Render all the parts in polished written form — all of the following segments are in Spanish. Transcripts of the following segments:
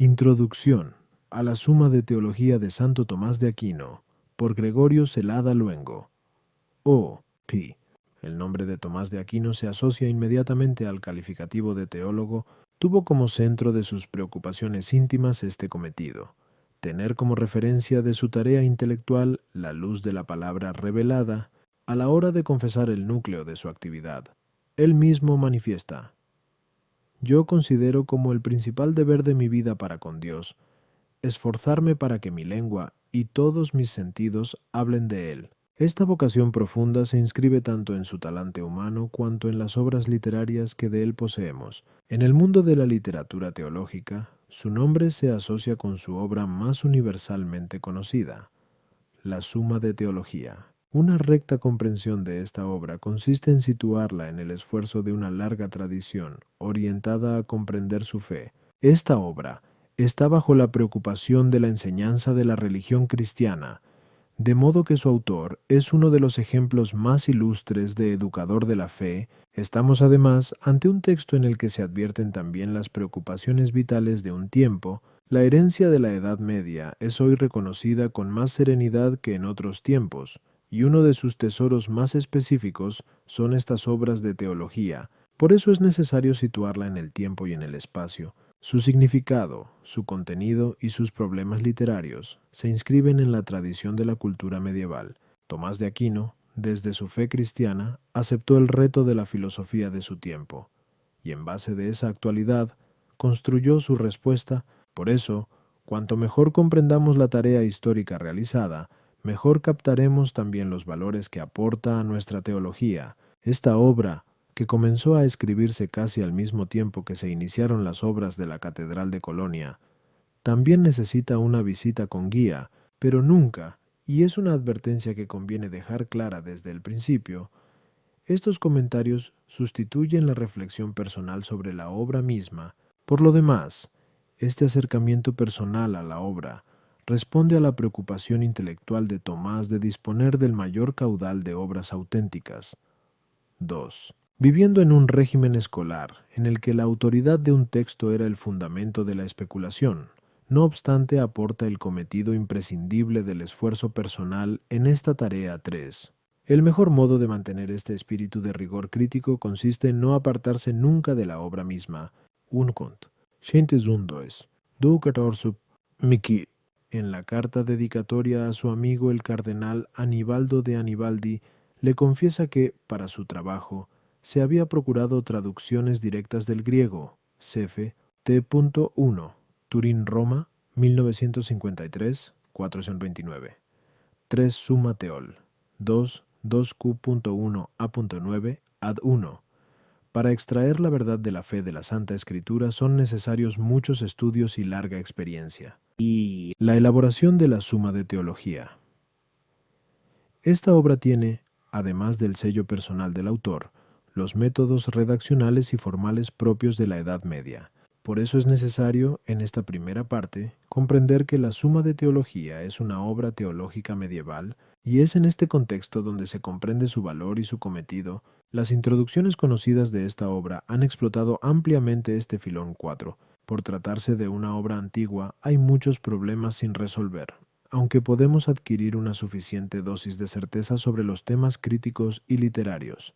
Introducción a la Suma de Teología de Santo Tomás de Aquino, por Gregorio Celada Luengo. O.P. El nombre de Tomás de Aquino se asocia inmediatamente al calificativo de teólogo. Tuvo como centro de sus preocupaciones íntimas este cometido: tener como referencia de su tarea intelectual la luz de la palabra revelada a la hora de confesar el núcleo de su actividad. Él mismo manifiesta: yo considero como el principal deber de mi vida para con Dios esforzarme para que mi lengua y todos mis sentidos hablen de Él. Esta vocación profunda se inscribe tanto en su talante humano cuanto en las obras literarias que de él poseemos. En el mundo de la literatura teológica, su nombre se asocia con su obra más universalmente conocida, la Suma de Teología. Una recta comprensión de esta obra consiste en situarla en el esfuerzo de una larga tradición orientada a comprender su fe. Esta obra está bajo la preocupación de la enseñanza de la religión cristiana, de modo que su autor es uno de los ejemplos más ilustres de educador de la fe. Estamos además ante un texto en el que se advierten también las preocupaciones vitales de un tiempo. La herencia de la Edad Media es hoy reconocida con más serenidad que en otros tiempos, y uno de sus tesoros más específicos son estas obras de teología. Por eso es necesario situarla en el tiempo y en el espacio. Su significado, su contenido y sus problemas literarios se inscriben en la tradición de la cultura medieval. Tomás de Aquino, desde su fe cristiana, aceptó el reto de la filosofía de su tiempo, y en base de esa actualidad, construyó su respuesta. Por eso, cuanto mejor comprendamos la tarea histórica realizada, mejor captaremos también los valores que aporta a nuestra teología. Esta obra, que comenzó a escribirse casi al mismo tiempo que se iniciaron las obras de la Catedral de Colonia, también necesita una visita con guía, pero nunca, y es una advertencia que conviene dejar clara desde el principio, estos comentarios sustituyen la reflexión personal sobre la obra misma. Por lo demás, este acercamiento personal a la obra responde a la preocupación intelectual de Tomás de disponer del mayor caudal de obras auténticas. 2. Viviendo en un régimen escolar en el que la autoridad de un texto era el fundamento de la especulación, no obstante aporta el cometido imprescindible del esfuerzo personal en esta tarea 3. El mejor modo de mantener este espíritu de rigor crítico consiste en no apartarse nunca de la obra misma. Un cont. Scientesundoes. Du 14 Miki. En la carta dedicatoria a su amigo el cardenal Anibaldo de Anibaldi, le confiesa que, para su trabajo, se había procurado traducciones directas del griego, Cefe, T.1, Turín-Roma, 1953, 429. 3 Summa Teol, 2, 2Q.1 A.9, ad 1. Para extraer la verdad de la fe de la Santa Escritura son necesarios muchos estudios y larga experiencia. Y la elaboración de la Suma de Teología. Esta obra tiene, además del sello personal del autor, los métodos redaccionales y formales propios de la Edad Media. Por eso es necesario, en esta primera parte, comprender que la Suma de Teología es una obra teológica medieval, y es en este contexto donde se comprende su valor y su cometido. Las introducciones conocidas de esta obra han explotado ampliamente este filón 4. Por tratarse de una obra antigua, hay muchos problemas sin resolver, aunque podemos adquirir una suficiente dosis de certeza sobre los temas críticos y literarios.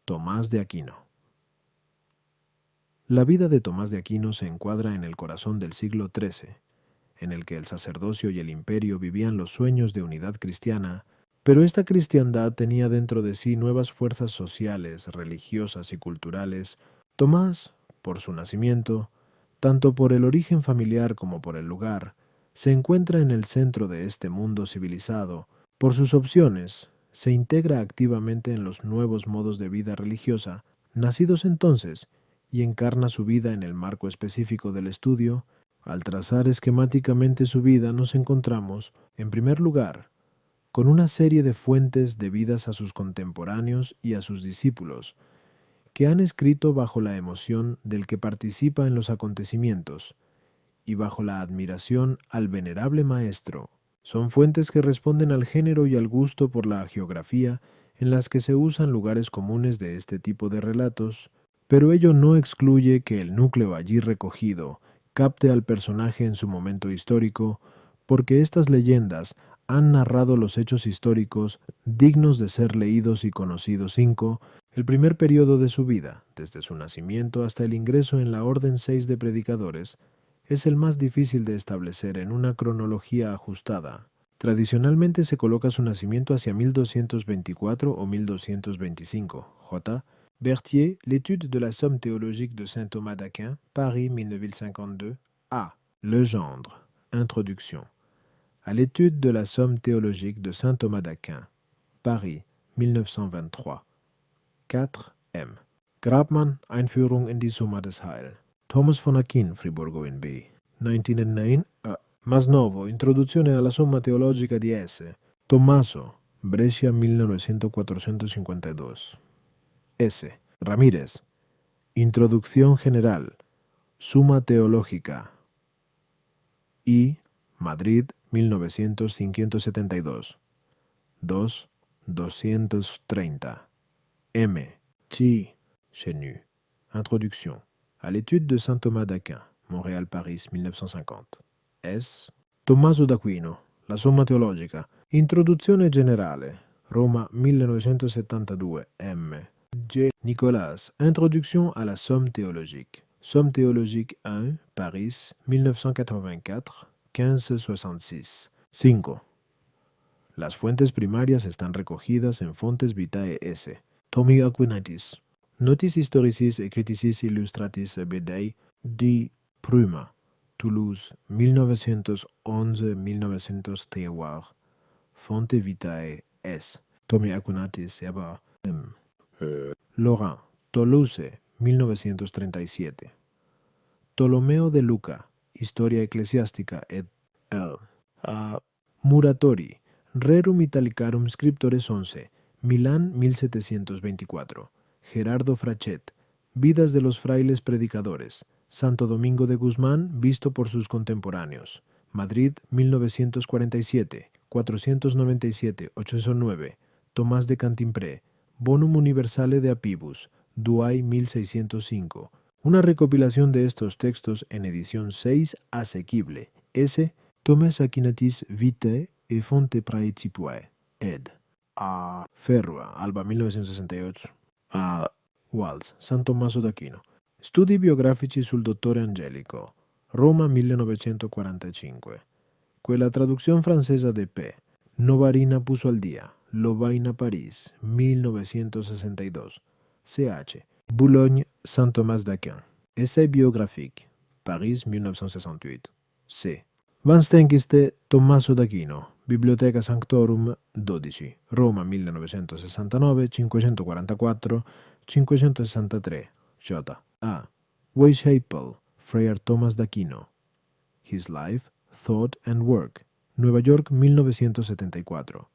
Tomás de Aquino. La vida de Tomás de Aquino se encuadra en el corazón del siglo XIII, en el que el sacerdocio y el imperio vivían los sueños de unidad cristiana, pero esta cristiandad tenía dentro de sí nuevas fuerzas sociales, religiosas y culturales. Tomás, por su nacimiento, tanto por el origen familiar como por el lugar, se encuentra en el centro de este mundo civilizado. Por sus opciones, se integra activamente en los nuevos modos de vida religiosa, nacidos entonces, y encarna su vida en el marco específico del estudio. Al trazar esquemáticamente su vida nos encontramos, en primer lugar, con una serie de fuentes debidas a sus contemporáneos y a sus discípulos, que han escrito bajo la emoción del que participa en los acontecimientos, y bajo la admiración al venerable maestro. Son fuentes que responden al género y al gusto por la geografía, en las que se usan lugares comunes de este tipo de relatos, pero ello no excluye que el núcleo allí recogido capte al personaje en su momento histórico, porque estas leyendas han narrado los hechos históricos dignos de ser leídos y conocidos. 5. El primer periodo de su vida, desde su nacimiento hasta el ingreso en la Orden 6 de Predicadores, es el más difícil de establecer en una cronología ajustada. Tradicionalmente se coloca su nacimiento hacia 1224 o 1225. J. Berthier, l'étude de la somme théologique de saint Thomas d'Aquin, Paris 1952. A. Legendre. Introduction. À l'étude de la somme théologique de saint Thomas d'Aquin, Paris 1923. 4. M. Grabmann, Einführung in die Summa des Heil. Thomas von Aquin, Friburgo in B. 1909. A. Masnovo, Introduzione alla Somma Teologica di S. Tommaso, Brescia 1952. S. Ramírez, Introducción General, Summa Teológica. I. Madrid 1972. 2. 230. M. T. Chenu. Introduction. À l'étude de saint Thomas d'Aquin, Montréal-Paris 1950. S. Tommaso d'Aquino, La Somma Teologica. Introduzione Generale, Roma 1972. M. J. Nicolas, Introduction à la Somme théologique. Somme théologique 1, Paris, 1984, 1566. 5. Las fuentes primarias están recogidas en Fontes Vitae S. Tommy Aquinitis. Notis historicis et criticis illustratis Bedei di Pruma. Toulouse, 1911-1903. Fonte Vitae S. Tommy Aquinitis, aber M. Laurent, Toulouse, 1937. Tolomeo de Luca, Historia Ecclesiastica et al. Muratori, Rerum Italicarum Scriptores 11, Milán 1724. Gerardo Frachet, Vidas de los frailes predicadores. Santo Domingo de Guzmán, visto por sus contemporáneos. Madrid 1947, 497-809. Tomás de Cantimpré, Bonum Universale de Apibus, Douai 1605. Una recopilación de estos textos en edición 6 asequible. S. Thomas Aquinitis Vitae et Fonte Praetipue. Ed. A. Ferrua, Alba 1968. A. Walls, San Tommaso d'Aquino. Studi biografici sul dottore Angelico. Roma 1945. Quella traducción francesa de P. Novarina puso al día. Lovaina París, 1962. Ch. Boulogne, Saint Thomas d'Aquin. Essai biographique. Paris, 1968. C. Van Stenkiste, Tommaso d'Aquino. Biblioteca Sanctorum, 12. Roma, 1969, 544, 563. J. A. Weishaupt, Friar Thomas d'Aquino. His Life, Thought and Work. Nueva York, 1974.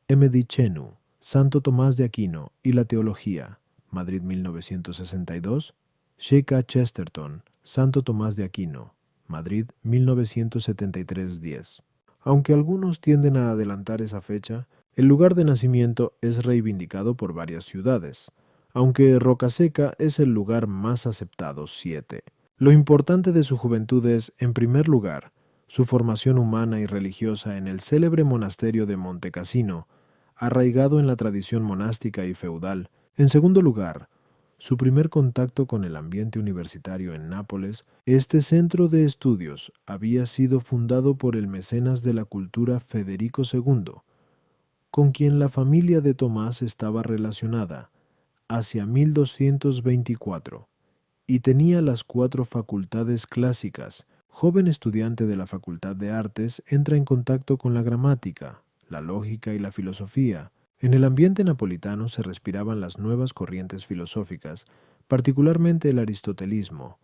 M. Di Chenu, Santo Tomás de Aquino y la Teología, Madrid 1962. Sheikha Chesterton, Santo Tomás de Aquino, Madrid 1973-10. Aunque algunos tienden a adelantar esa fecha, el lugar de nacimiento es reivindicado por varias ciudades, aunque Rocaseca es el lugar más aceptado, 7. Lo importante de su juventud es, en primer lugar, su formación humana y religiosa en el célebre monasterio de Montecassino, arraigado en la tradición monástica y feudal. En segundo lugar, su primer contacto con el ambiente universitario en Nápoles. Este centro de estudios había sido fundado por el mecenas de la cultura Federico II, con quien la familia de Tomás estaba relacionada, hacia 1224, y tenía las 4 facultades clásicas. Joven estudiante de la Facultad de Artes, entra en contacto con la gramática, la lógica y la filosofía. En el ambiente napolitano se respiraban las nuevas corrientes filosóficas, particularmente el aristotelismo,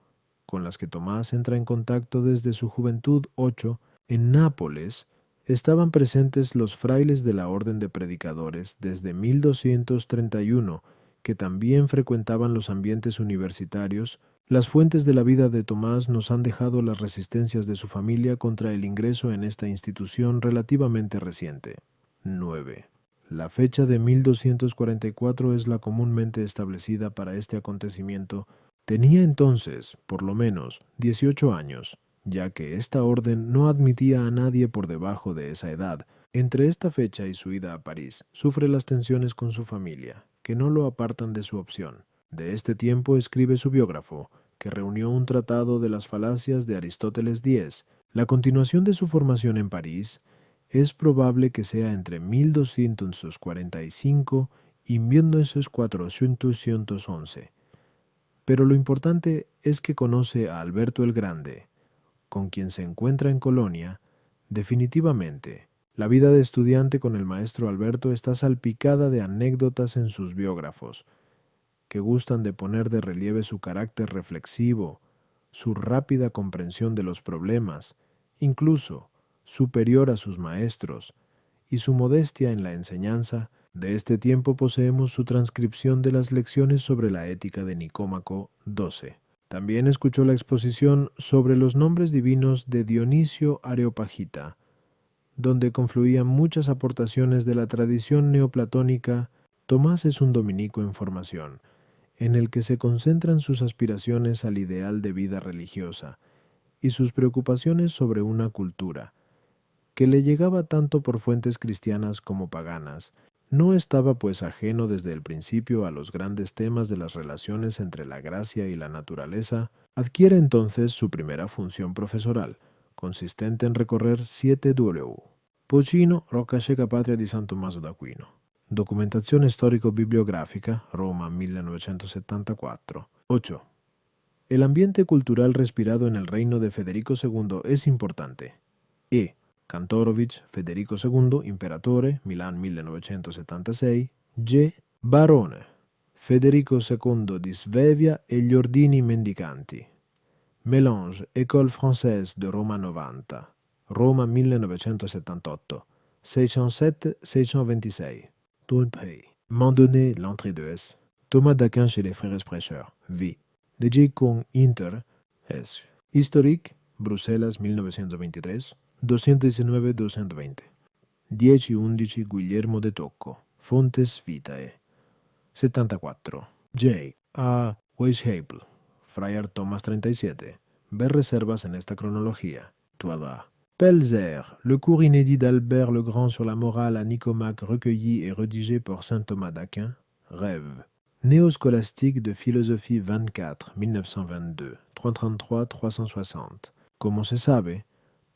con las que Tomás entra en contacto desde su juventud. 8. En Nápoles estaban presentes los frailes de la Orden de Predicadores desde 1231, que también frecuentaban los ambientes universitarios. Las fuentes de la vida de Tomás nos han dejado las resistencias de su familia contra el ingreso en esta institución relativamente reciente. 9. La fecha de 1244 es la comúnmente establecida para este acontecimiento, Tenía entonces, por lo menos, 18 años, ya que esta orden no admitía a nadie por debajo de esa edad. Entre esta fecha y su ida a París, sufre las tensiones con su familia, que no lo apartan de su opción. De este tiempo escribe su biógrafo, que reunió un tratado de las falacias de Aristóteles X. La continuación de su formación en París es probable que sea entre 1245 y 1411. Pero lo importante es que conoce a Alberto el Grande, con quien se encuentra en Colonia. Definitivamente, la vida de estudiante con el maestro Alberto está salpicada de anécdotas en sus biógrafos, que gustan de poner de relieve su carácter reflexivo, su rápida comprensión de los problemas, incluso superior a sus maestros, y su modestia en la enseñanza. De este tiempo poseemos su transcripción de las lecciones sobre la ética de Nicómaco XII. También escuchó la exposición sobre los nombres divinos de Dionisio Areopagita, donde confluían muchas aportaciones de la tradición neoplatónica. Tomás es un dominico en formación, en el que se concentran sus aspiraciones al ideal de vida religiosa y sus preocupaciones sobre una cultura que le llegaba tanto por fuentes cristianas como paganas. No estaba pues ajeno desde el principio a los grandes temas de las relaciones entre la gracia y la naturaleza. Adquiere entonces su primera función profesoral, consistente en recorrer 7 W. Poggino, Rocca Ceca Patria di San Tommaso d'Aquino. Documentazione storico-bibliografica, Roma 1974. 8. El ambiente cultural respirado en el reino de Federico II es importante. E. Kantorowicz, Federico II, Imperatore, Milan 1976. G. Barone, Federico II di Svevia e gli ordini mendicanti. Mélange, École Française de Roma 90. Roma 1978. 607-626. Tourpay. Mandonnet, l'entrée de S. Thomas d'Aquin chez les frères prêcheurs. V. De J. Kung Inter. S. Historique, Bruselas 1923. 219-220. 10 y 11 Guillermo de Tocco. Fontes Vitae. 74. J. A. Weishaupt. Friar Thomas 37. Ver reservas en esta cronología. 12. Pelzer, le cours inédit d'Albert le Grand sur la morale à Nicomaque recueilli et rédigé par saint Thomas d'Aquin. Rêve. Néoscolastique de philosophie 24, 1922, 333-360. Como se sabe,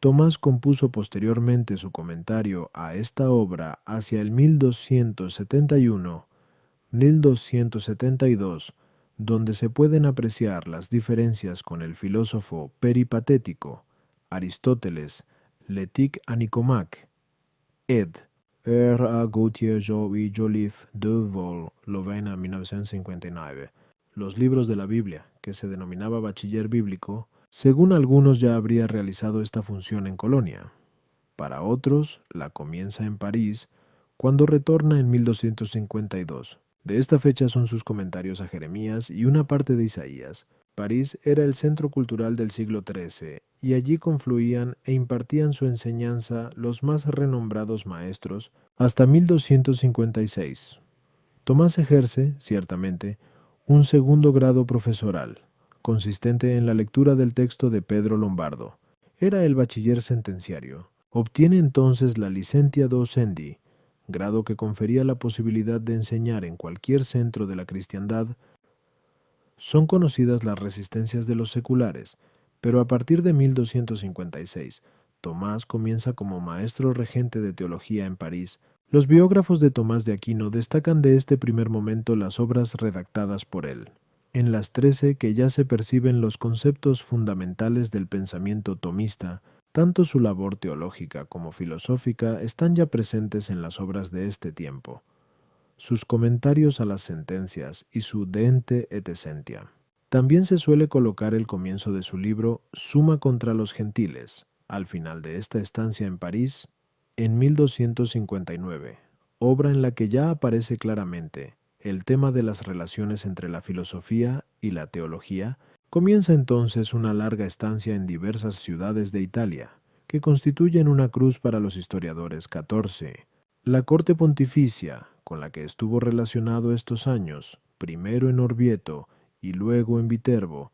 Tomás compuso posteriormente su comentario a esta obra hacia el 1271-1272, donde se pueden apreciar las diferencias con el filósofo peripatético Aristóteles, L'éthique à Nicomaque, ed. R. A. Gautier y Joliffe de Vol, Lovena 1959. Los libros de la Biblia, que se denominaba Bachiller Bíblico, según algunos ya habría realizado esta función en Colonia. Para otros, la comienza en París, cuando retorna en 1252. De esta fecha son sus comentarios a Jeremías y una parte de Isaías. París era el centro cultural del siglo XIII, y allí confluían e impartían su enseñanza los más renombrados maestros hasta 1256. Tomás ejerce, ciertamente, un segundo grado profesoral, consistente en la lectura del texto de Pedro Lombardo. Era el bachiller sentenciario. Obtiene entonces la licentia docendi, grado que confería la posibilidad de enseñar en cualquier centro de la cristiandad. Son conocidas las resistencias de los seculares, pero a partir de 1256, Tomás comienza como maestro regente de teología en París. Los biógrafos de Tomás de Aquino destacan de este primer momento las obras redactadas por él. En las 13 que ya se perciben los conceptos fundamentales del pensamiento tomista, tanto su labor teológica como filosófica están ya presentes en las obras de este tiempo. Sus comentarios a las sentencias y su De ente et essentia. También se suele colocar el comienzo de su libro Suma contra los gentiles, al final de esta estancia en París, en 1259, obra en la que ya aparece claramente el tema de las relaciones entre la filosofía y la teología. Comienza entonces una larga estancia en diversas ciudades de Italia, que constituyen una cruz para los historiadores. 14. La corte pontificia, con la que estuvo relacionado estos años, primero en Orvieto y luego en Viterbo,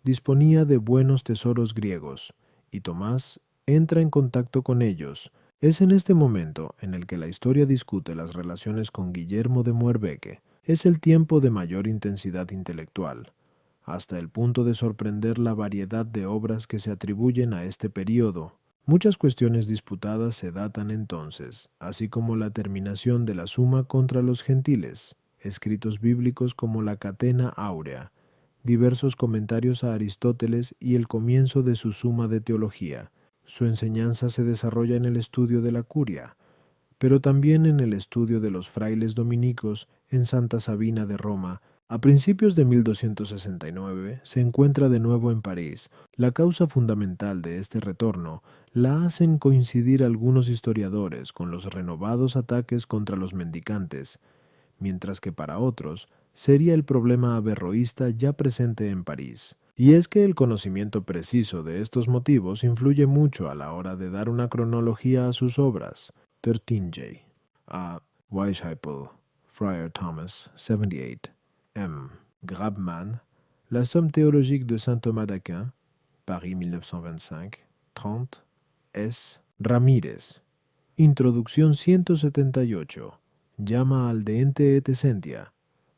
disponía de buenos tesoros griegos, y Tomás entra en contacto con ellos. Es en este momento en el que la historia discute las relaciones con Guillermo de Moerbeke. Es el tiempo de mayor intensidad intelectual, hasta el punto de sorprender la variedad de obras que se atribuyen a este período. Muchas cuestiones disputadas se datan entonces, así como la terminación de la Suma contra los gentiles, escritos bíblicos como la Catena Áurea, diversos comentarios a Aristóteles y el comienzo de su Suma de Teología. Su enseñanza se desarrolla en el estudio de la curia, pero también en el estudio de los frailes dominicos en Santa Sabina de Roma. A principios de 1269 se encuentra de nuevo en París. La causa fundamental de este retorno la hacen coincidir algunos historiadores con los renovados ataques contra los mendicantes, mientras que para otros sería el problema averroísta ya presente en París. Y es que el conocimiento preciso de estos motivos influye mucho a la hora de dar una cronología a sus obras. 13J. A. Weishaupt, Friar Thomas, 78. M. Grabmann, La Somme théologique de Saint Thomas d'Aquin, Paris 1925. 30. S. Ramírez. Introducción 178. Llama al deente et essentia.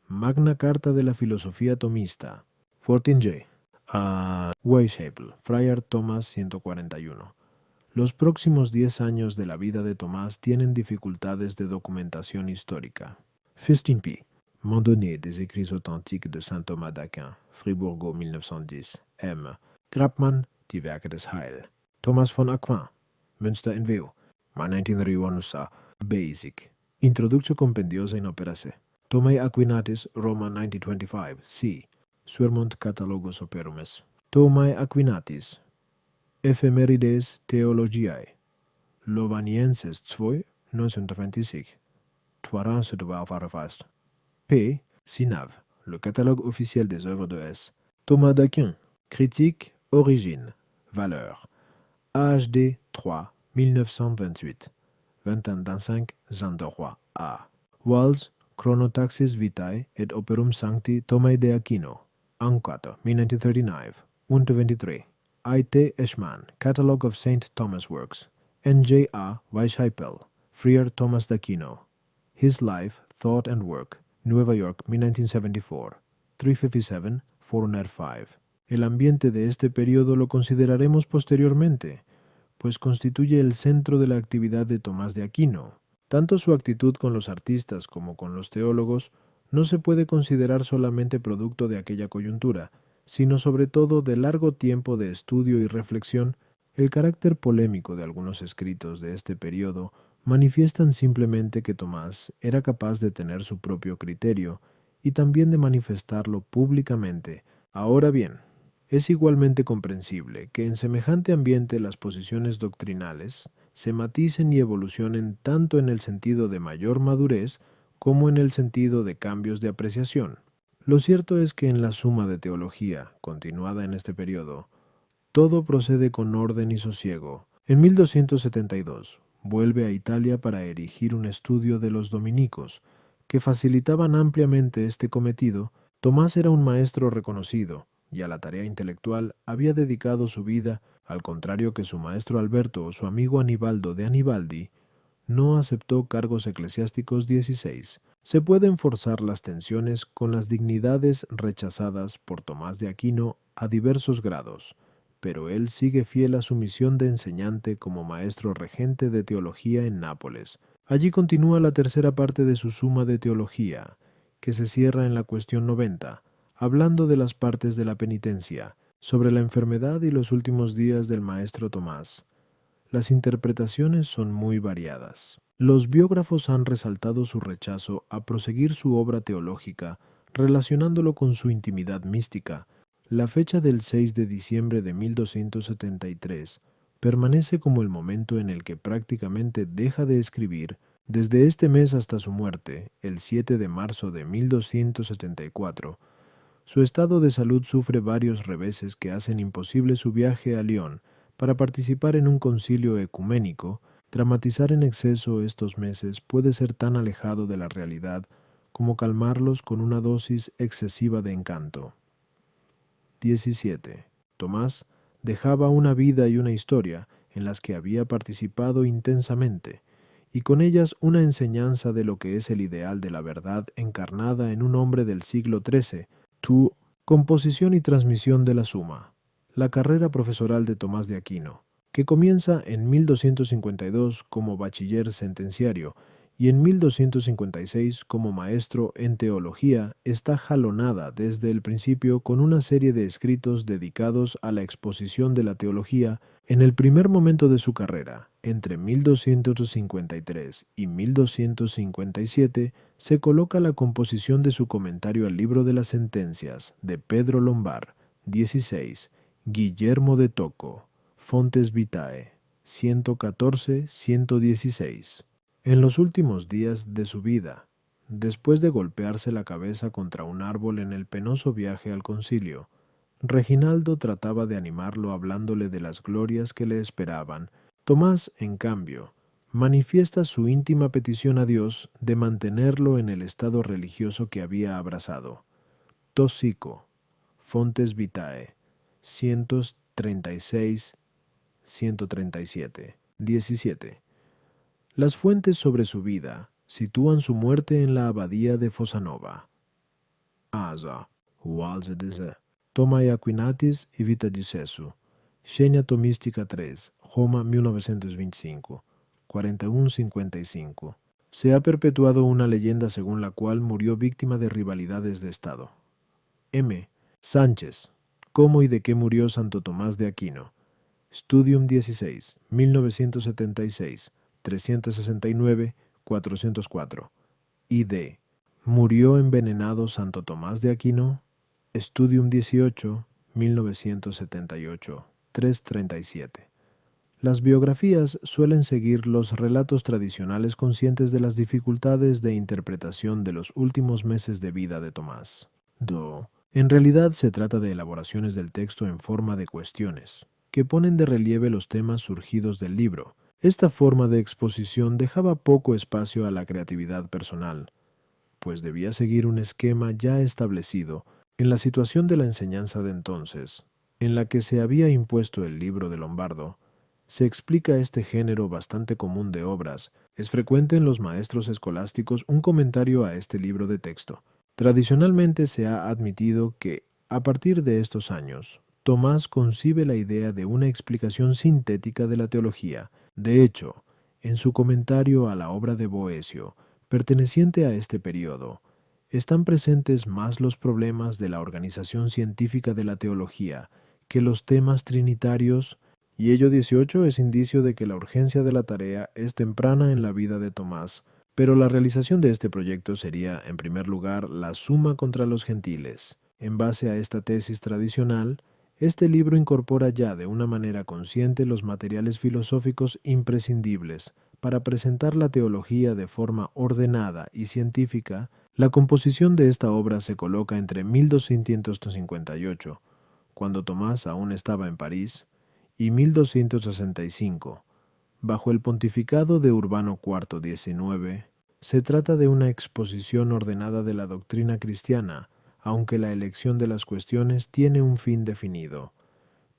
Magna Carta de la Filosofía Tomista. 14J. A. Weishaupt, Friar Thomas 141. Los próximos 10 años de la vida de Tomás tienen dificultades de documentación histórica. 15P. Mondonné des écrits authentiques de Saint Thomas d'Aquin, Fribourg 1910. M. Grabmann, Die Werke des Heil. Thomas von Aquin, Münster en Veo, 1931. Basic. Introductio compendiosa in opera se. Thomae Aquinatis, Roma 1925. C. Suermunt Catalogus Operum. Thomae Aquinatis. Ephemerides Theologiae. Lovanienses 2, 1926. Toirin se devoir verfasst. P. Sinav, le catalogue officiel des œuvres de S. Thomas d'Aquin. Critique, origine, valeur. AHD 3, 1928. 21-25, Zanderoy A. Walls, Chronotaxis Vitae et Operum Sancti Thomae de Aquino. Anquato, 1939. 1-23. I.T. Eschmann, Catalogue of St. Thomas Works. N.J.A. Weishaupt, Friar Thomas d'Aquino. His Life, Thought and Work. Nueva York, 1974. 357, 405. El ambiente de este periodo lo consideraremos posteriormente, pues constituye el centro de la actividad de Tomás de Aquino. Tanto su actitud con los artistas como con los teólogos no se puede considerar solamente producto de aquella coyuntura, sino sobre todo de largo tiempo de estudio y reflexión. El carácter polémico de algunos escritos de este periodo manifiestan simplemente que Tomás era capaz de tener su propio criterio y también de manifestarlo públicamente. Ahora bien, es igualmente comprensible que en semejante ambiente las posiciones doctrinales se maticen y evolucionen tanto en el sentido de mayor madurez como en el sentido de cambios de apreciación. Lo cierto es que en la Suma de Teología, continuada en este periodo, todo procede con orden y sosiego. En 1272 vuelve a Italia para erigir un estudio de los dominicos, que facilitaban ampliamente este cometido. Tomás era un maestro reconocido, y a la tarea intelectual había dedicado su vida, al contrario que su maestro Alberto o su amigo Anibaldo de Anibaldi. No aceptó cargos eclesiásticos 16. Se pueden forzar las tensiones con las dignidades rechazadas por Tomás de Aquino a diversos grados, pero él sigue fiel a su misión de enseñante como maestro regente de teología en Nápoles. Allí continúa la tercera parte de su Suma de Teología, que se cierra en la cuestión 90, hablando de las partes de la penitencia, sobre la enfermedad y los últimos días del maestro Tomás. Las interpretaciones son muy variadas. Los biógrafos han resaltado su rechazo a proseguir su obra teológica, relacionándolo con su intimidad mística. La fecha del 6 de diciembre de 1273 permanece como el momento en el que prácticamente deja de escribir. Desde este mes hasta su muerte, el 7 de marzo de 1274, su estado de salud sufre varios reveses que hacen imposible su viaje a Lyon para participar en un concilio ecuménico. Dramatizar en exceso estos meses puede ser tan alejado de la realidad como calmarlos con una dosis excesiva de encanto. 17. Tomás dejaba una vida y una historia en las que había participado intensamente, y con ellas una enseñanza de lo que es el ideal de la verdad encarnada en un hombre del siglo XIII, tu composición y transmisión de la Suma, la carrera profesoral de Tomás de Aquino, que comienza en 1252 como bachiller sentenciario y en 1256 como maestro en teología, está jalonada desde el principio con una serie de escritos dedicados a la exposición de la teología en el primer momento de su carrera. Entre 1253 y 1257 se coloca la composición de su comentario al libro de las sentencias de Pedro Lombard, 16, Guillermo de Tocco, Fontes Vitae, 114-116. En los últimos días de su vida, después de golpearse la cabeza contra un árbol en el penoso viaje al concilio, Reginaldo trataba de animarlo hablándole de las glorias que le esperaban. Tomás, en cambio, manifiesta su íntima petición a Dios de mantenerlo en el estado religioso que había abrazado. Tosico, Fontes Vitae, 136-137. 17. Las fuentes sobre su vida sitúan su muerte en la abadía de Fossanova. Asa, Walze de Ze, Toma e Aquinatis e Vita di Sesu, Xenia Tomística 3, Roma 1925, 41-55. Se ha perpetuado una leyenda según la cual murió víctima de rivalidades de Estado. M. Sánchez, ¿cómo y de qué murió Santo Tomás de Aquino? Studium 16, 1976, 369-404. ID. ¿Murió envenenado Santo Tomás de Aquino? Studium 18, 1978, 337. Las biografías suelen seguir los relatos tradicionales conscientes de las dificultades de interpretación de los últimos meses de vida de Tomás. Do. En realidad se trata de elaboraciones del texto en forma de cuestiones, que ponen de relieve los temas surgidos del libro. Esta forma de exposición dejaba poco espacio a la creatividad personal, pues debía seguir un esquema ya establecido en la situación de la enseñanza de entonces, en la que se había impuesto el libro de Lombardo. Se explica este género bastante común de obras. Es frecuente en los maestros escolásticos un comentario a este libro de texto. Tradicionalmente se ha admitido que, a partir de estos años, Tomás concibe la idea de una explicación sintética de la teología. De hecho, en su comentario a la obra de Boecio, perteneciente a este periodo, están presentes más los problemas de la organización científica de la teología que los temas trinitarios, y ello 18 es indicio de que la urgencia de la tarea es temprana en la vida de Tomás, pero la realización de este proyecto sería, en primer lugar, la Suma contra los gentiles. En base a esta tesis tradicional, este libro incorpora ya de una manera consciente los materiales filosóficos imprescindibles para presentar la teología de forma ordenada y científica. La composición de esta obra se coloca entre 1258, cuando Tomás aún estaba en París, y 1265, bajo el pontificado de Urbano IV 19. Se trata de una exposición ordenada de la doctrina cristiana, aunque la elección de las cuestiones tiene un fin definido: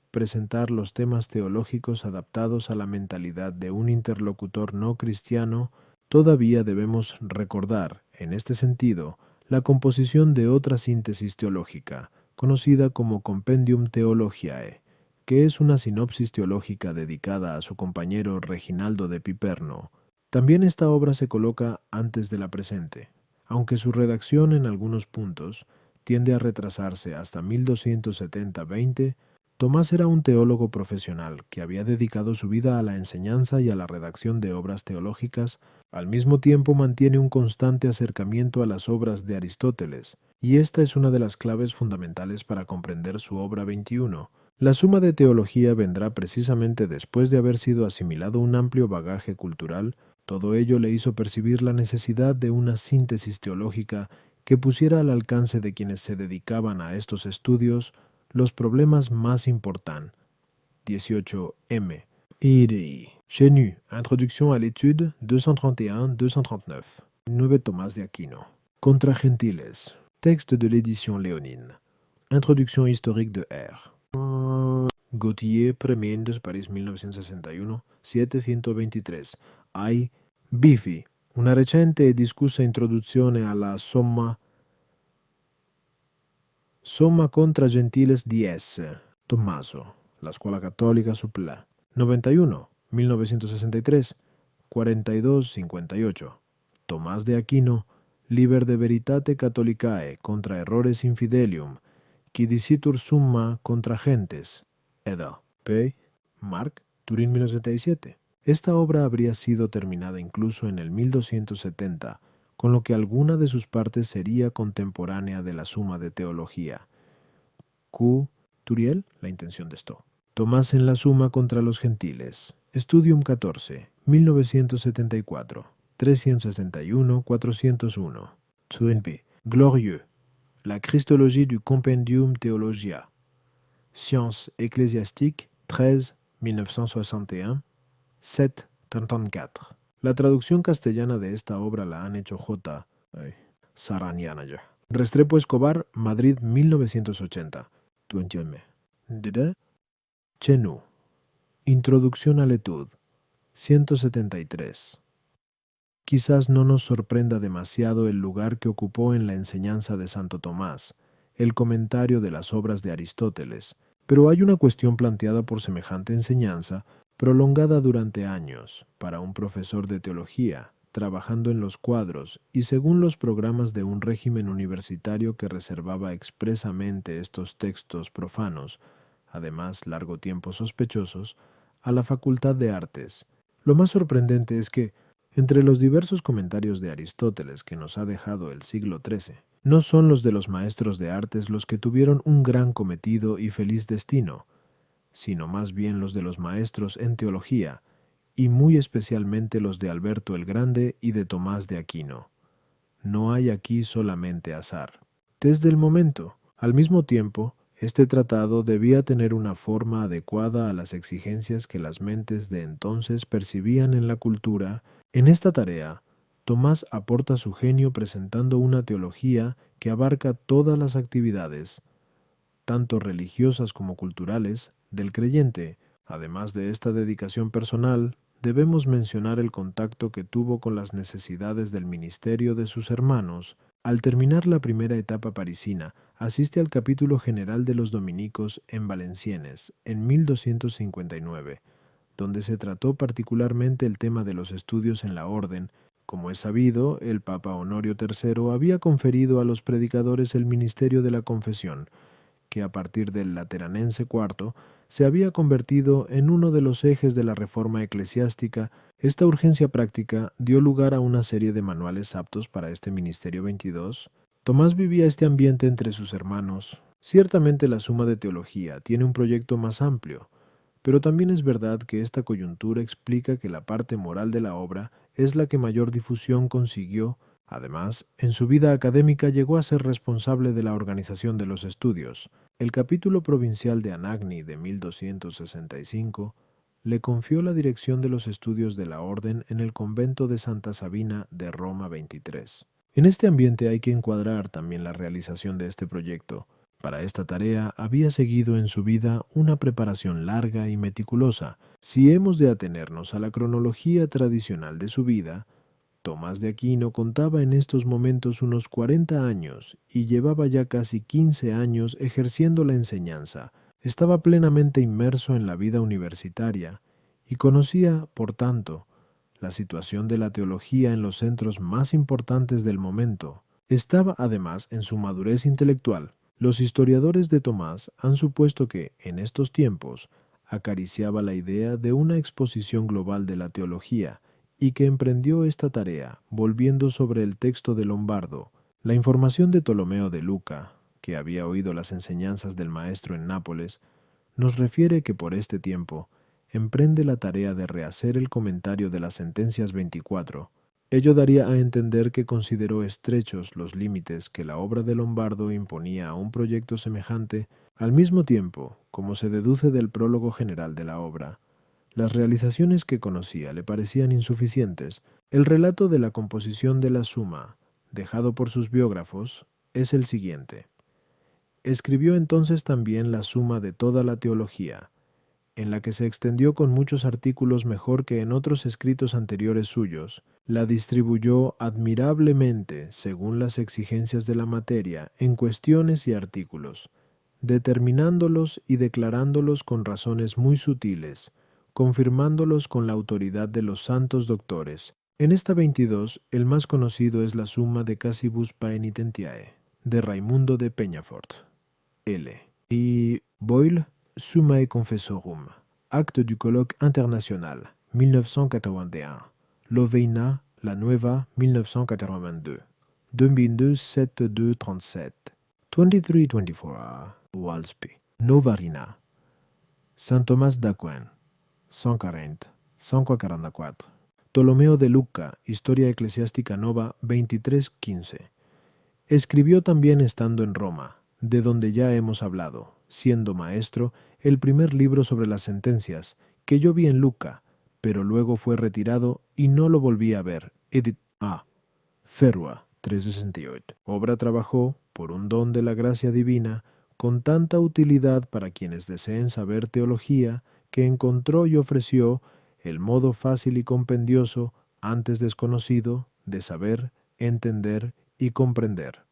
presentar los temas teológicos adaptados a la mentalidad de un interlocutor no cristiano. Todavía debemos recordar, en este sentido, la composición de otra síntesis teológica, conocida como Compendium Theologiae, que es una sinopsis teológica dedicada a su compañero Reginaldo de Piperno. También esta obra se coloca antes de la presente, aunque su redacción en algunos puntos tiende a retrasarse hasta 1270-20. Tomás era un teólogo profesional que había dedicado su vida a la enseñanza y a la redacción de obras teológicas. Al mismo tiempo mantiene un constante acercamiento a las obras de Aristóteles, y esta es una de las claves fundamentales para comprender su obra 21. La Suma de Teología vendrá precisamente después de haber sido asimilado un amplio bagaje cultural. Todo ello le hizo percibir la necesidad de una síntesis teológica que pusiera al alcance de quienes se dedicaban a estos estudios los problemas más importantes. 18M. Iri. Chenu. Introduction à l'étude 231-239. 9 Tomás de Aquino. Contra Gentiles. Texte de l'édition léonine. Introducción historique de R. Gautier, Premiendes, París 1961, 723. Hay Bifi, una recente e discussa introduzione alla Somma contra Gentiles di S. Tommaso, la Scuola Cattolica Supplà. 91, 1963, 42-58. Tomás de Aquino, Liber de Veritate Catholicae contra Errores Infidelium, qui dicitur summa contra gentes. Eda. P. Mark, Turín 1977. Esta obra habría sido terminada incluso en el 1270, con lo que alguna de sus partes sería contemporánea de la Suma de Teología. Q. Turiel, la intención de esto. Tomás en la Suma contra los Gentiles. Studium 14, 1974, 361-401. Twinby. Glorieux. La Christologie du Compendium Theologia. Sciences ecclésiastiques, 13, 1961, 734. La traducción castellana de esta obra la han hecho J. Saranyanaja. Restrepo Escobar, Madrid 1980. Tuentienme. Dede. Chenu. Introducción a l'Etude. 173. Quizás no nos sorprenda demasiado el lugar que ocupó en la enseñanza de Santo Tomás, el comentario de las obras de Aristóteles, pero hay una cuestión planteada por semejante enseñanza, prolongada durante años, para un profesor de teología, trabajando en los cuadros y según los programas de un régimen universitario que reservaba expresamente estos textos profanos, además largo tiempo sospechosos, a la Facultad de Artes. Lo más sorprendente es que, entre los diversos comentarios de Aristóteles que nos ha dejado el siglo XIII, no son los de los maestros de artes los que tuvieron un gran cometido y feliz destino, sino más bien los de los maestros en teología, y muy especialmente los de Alberto el Grande y de Tomás de Aquino. No hay aquí solamente azar. Desde el momento, al mismo tiempo, este tratado debía tener una forma adecuada a las exigencias que las mentes de entonces percibían en la cultura. En esta tarea, Tomás aporta su genio presentando una teología que abarca todas las actividades, tanto religiosas como culturales, del creyente. Además de esta dedicación personal, debemos mencionar el contacto que tuvo con las necesidades del ministerio de sus hermanos. Al terminar la primera etapa parisina, asiste al capítulo general de los dominicos en Valenciennes, en 1259, donde se trató particularmente el tema de los estudios en la orden. Como es sabido, el Papa Honorio III había conferido a los predicadores el ministerio de la confesión, que a partir del Lateranense IV se había convertido en uno de los ejes de la reforma eclesiástica. Esta urgencia práctica dio lugar a una serie de manuales aptos para este ministerio 22. Tomás vivía este ambiente entre sus hermanos. Ciertamente la Suma de Teología tiene un proyecto más amplio, pero también es verdad que esta coyuntura explica que la parte moral de la obra es la que mayor difusión consiguió. Además, en su vida académica llegó a ser responsable de la organización de los estudios. El capítulo provincial de Anagni de 1265 le confió la dirección de los estudios de la orden en el convento de Santa Sabina de Roma 23. En este ambiente hay que encuadrar también la realización de este proyecto. Para esta tarea había seguido en su vida una preparación larga y meticulosa. Si hemos de atenernos a la cronología tradicional de su vida, Tomás de Aquino contaba en estos momentos unos 40 años y llevaba ya casi 15 años ejerciendo la enseñanza. Estaba plenamente inmerso en la vida universitaria y conocía, por tanto, la situación de la teología en los centros más importantes del momento. Estaba además en su madurez intelectual. Los historiadores de Tomás han supuesto que, en estos tiempos, acariciaba la idea de una exposición global de la teología, y que emprendió esta tarea volviendo sobre el texto de Lombardo. La información de Ptolomeo de Luca, que había oído las enseñanzas del maestro en Nápoles, nos refiere que por este tiempo emprende la tarea de rehacer el comentario de las sentencias 24. Ello daría a entender que consideró estrechos los límites que la obra de Lombardo imponía a un proyecto semejante. Al mismo tiempo, como se deduce del prólogo general de la obra, las realizaciones que conocía le parecían insuficientes. El relato de la composición de la Suma, dejado por sus biógrafos, es el siguiente. Escribió entonces también la Suma de toda la teología, en la que se extendió con muchos artículos mejor que en otros escritos anteriores suyos. La distribuyó admirablemente, según las exigencias de la materia, en cuestiones y artículos, determinándolos y declarándolos con razones muy sutiles, confirmándolos con la autoridad de los santos doctores. En esta 22, el más conocido es la Summa de Casibus Paenitentiae, de Raimundo de Peñafort, L. Y Boyle, Summae Confessorum, Acte du Colloque International, 1981, Loveina, La Nueva, 1982, 2002, 7237, 2324, Walsby, Novarina, Saint Thomas d'Aquin, 140, 144, Ptolomeo de Lucca, Historia Eclesiástica Nova, 2315. Escribió también estando en Roma, de donde ya hemos hablado, siendo maestro, el primer libro sobre las sentencias, que yo vi en Lucca, pero luego fue retirado y no lo volví a ver. Edit A. Ferrua, 368. Obra trabajó, por un don de la gracia divina, con tanta utilidad para quienes deseen saber teología, que encontró y ofreció el modo fácil y compendioso, antes desconocido, de saber, entender y comprender.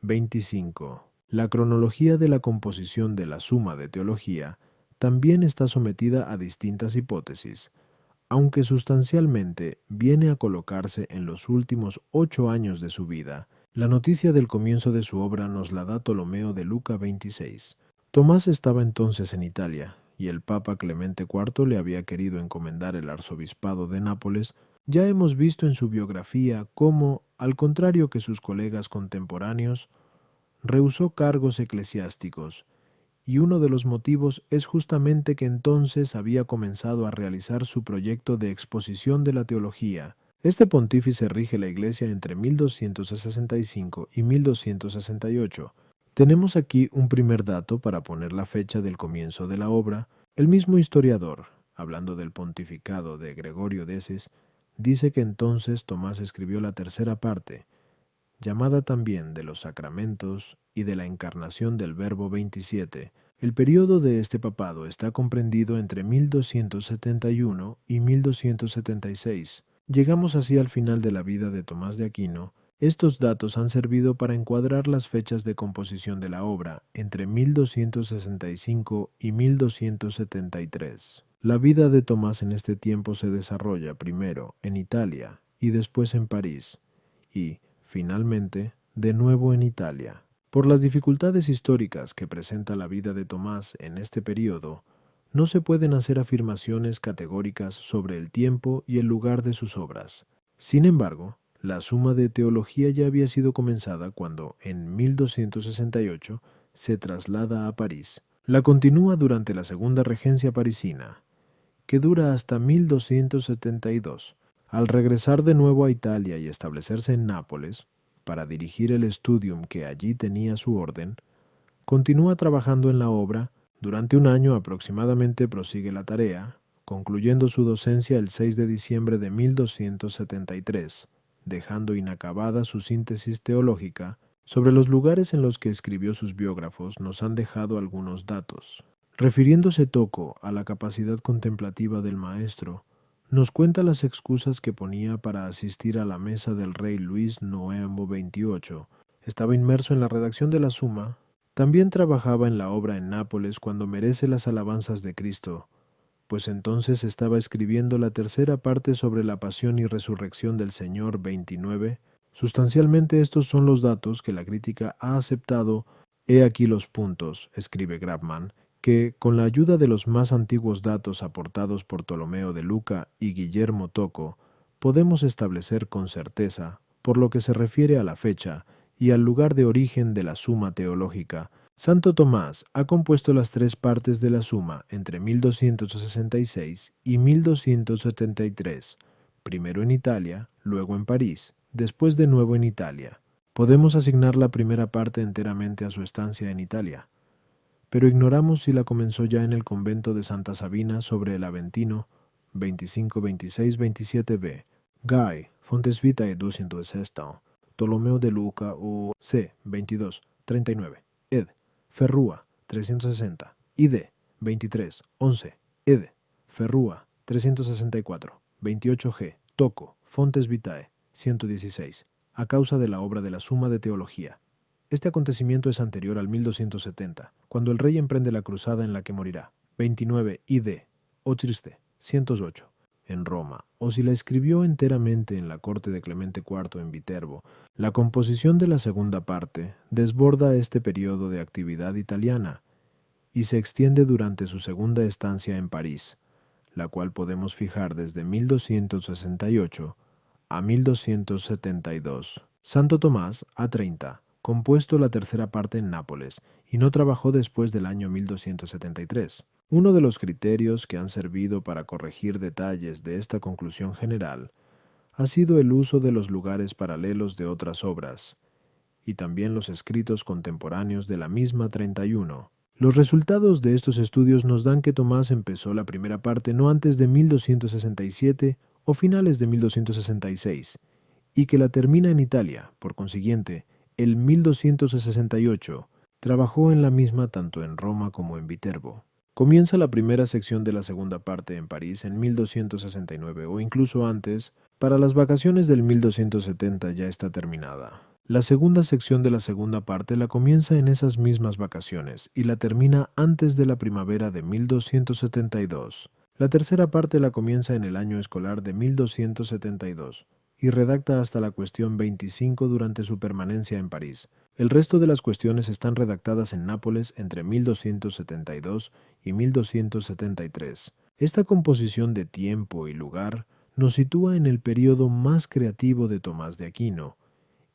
25. La cronología de la composición de la Suma de Teología también está sometida a distintas hipótesis, aunque sustancialmente viene a colocarse en los últimos 8 años de su vida. La noticia del comienzo de su obra nos la da Ptolomeo de Lucca 26. Tomás estaba entonces en Italia, y el Papa Clemente IV le había querido encomendar el arzobispado de Nápoles. Ya hemos visto en su biografía cómo, al contrario que sus colegas contemporáneos, rehusó cargos eclesiásticos, y uno de los motivos es justamente que entonces había comenzado a realizar su proyecto de exposición de la teología. Este pontífice rige la Iglesia entre 1265 y 1268. Tenemos aquí un primer dato para poner la fecha del comienzo de la obra. El mismo historiador, hablando del pontificado de Gregorio Deces, dice que entonces Tomás escribió la tercera parte, llamada también de los sacramentos y de la encarnación del Verbo 27. El periodo de este papado está comprendido entre 1271 y 1276. Llegamos así al final de la vida de Tomás de Aquino. Estos datos han servido para encuadrar las fechas de composición de la obra entre 1265 y 1273. La vida de Tomás en este tiempo se desarrolla primero en Italia y después en París, y, finalmente, de nuevo en Italia. Por las dificultades históricas que presenta la vida de Tomás en este período, no se pueden hacer afirmaciones categóricas sobre el tiempo y el lugar de sus obras. Sin embargo, la Suma de Teología ya había sido comenzada cuando, en 1268, se traslada a París. La continúa durante la segunda regencia parisina, que dura hasta 1272. Al regresar de nuevo a Italia y establecerse en Nápoles, para dirigir el estudium que allí tenía su orden, continúa trabajando en la obra. Durante un año aproximadamente prosigue la tarea, concluyendo su docencia el 6 de diciembre de 1273, dejando inacabada su síntesis teológica. Sobre los lugares en los que escribió sus biógrafos nos han dejado algunos datos. Refiriéndose Tocco a la capacidad contemplativa del maestro, nos cuenta las excusas que ponía para asistir a la mesa del rey Luis Noemo XXVIII. Estaba inmerso en la redacción de la Suma. También trabajaba en la obra en Nápoles cuando merece las alabanzas de Cristo, pues entonces estaba escribiendo la tercera parte sobre la pasión y resurrección del Señor 29. Sustancialmente estos son los datos que la crítica ha aceptado. He aquí los puntos, escribe Grabman, que, con la ayuda de los más antiguos datos aportados por Ptolomeo de Lucca y Guillermo Tocco, podemos establecer con certeza, por lo que se refiere a la fecha y al lugar de origen de la Suma teológica. Santo Tomás ha compuesto las tres partes de la Suma entre 1266 y 1273, primero en Italia, luego en París, después de nuevo en Italia. Podemos asignar la primera parte enteramente a su estancia en Italia, pero ignoramos si la comenzó ya en el convento de Santa Sabina sobre el Aventino, 25, 26, 27b. Guy, Fontes Vitae 216, Ptolomeo de Lucca o C. 22, 39, ed. Ferrúa, 360, ID, 23, 11, ed, Ferrúa, 364, 28G, Toco, Fontes Vitae, 116, a causa de la obra de la Suma de Teología. Este acontecimiento es anterior al 1270, cuando el rey emprende la cruzada en la que morirá. 29, ID, Otriste, 108, en Roma, o si la escribió enteramente en la corte de Clemente IV en Viterbo. La composición de la segunda parte desborda este periodo de actividad italiana y se extiende durante su segunda estancia en París, la cual podemos fijar desde 1268 a 1272. Santo Tomás, A30, compuesto la tercera parte en Nápoles, y no trabajó después del año 1273. Uno de los criterios que han servido para corregir detalles de esta conclusión general ha sido el uso de los lugares paralelos de otras obras, y también los escritos contemporáneos de la misma 31. Los resultados de estos estudios nos dan que Tomás empezó la primera parte no antes de 1267 o finales de 1266, y que la termina en Italia. Por consiguiente, el 1268 trabajó en la misma tanto en Roma como en Viterbo. Comienza la primera sección de la segunda parte en París en 1269 o incluso antes. Para las vacaciones del 1270 ya está terminada. La segunda sección de la segunda parte la comienza en esas mismas vacaciones y la termina antes de la primavera de 1272. La tercera parte la comienza en el año escolar de 1272 y redacta hasta la cuestión 25 durante su permanencia en París. El resto de las cuestiones están redactadas en Nápoles entre 1272 y 1273. Esta composición de tiempo y lugar nos sitúa en el periodo más creativo de Tomás de Aquino,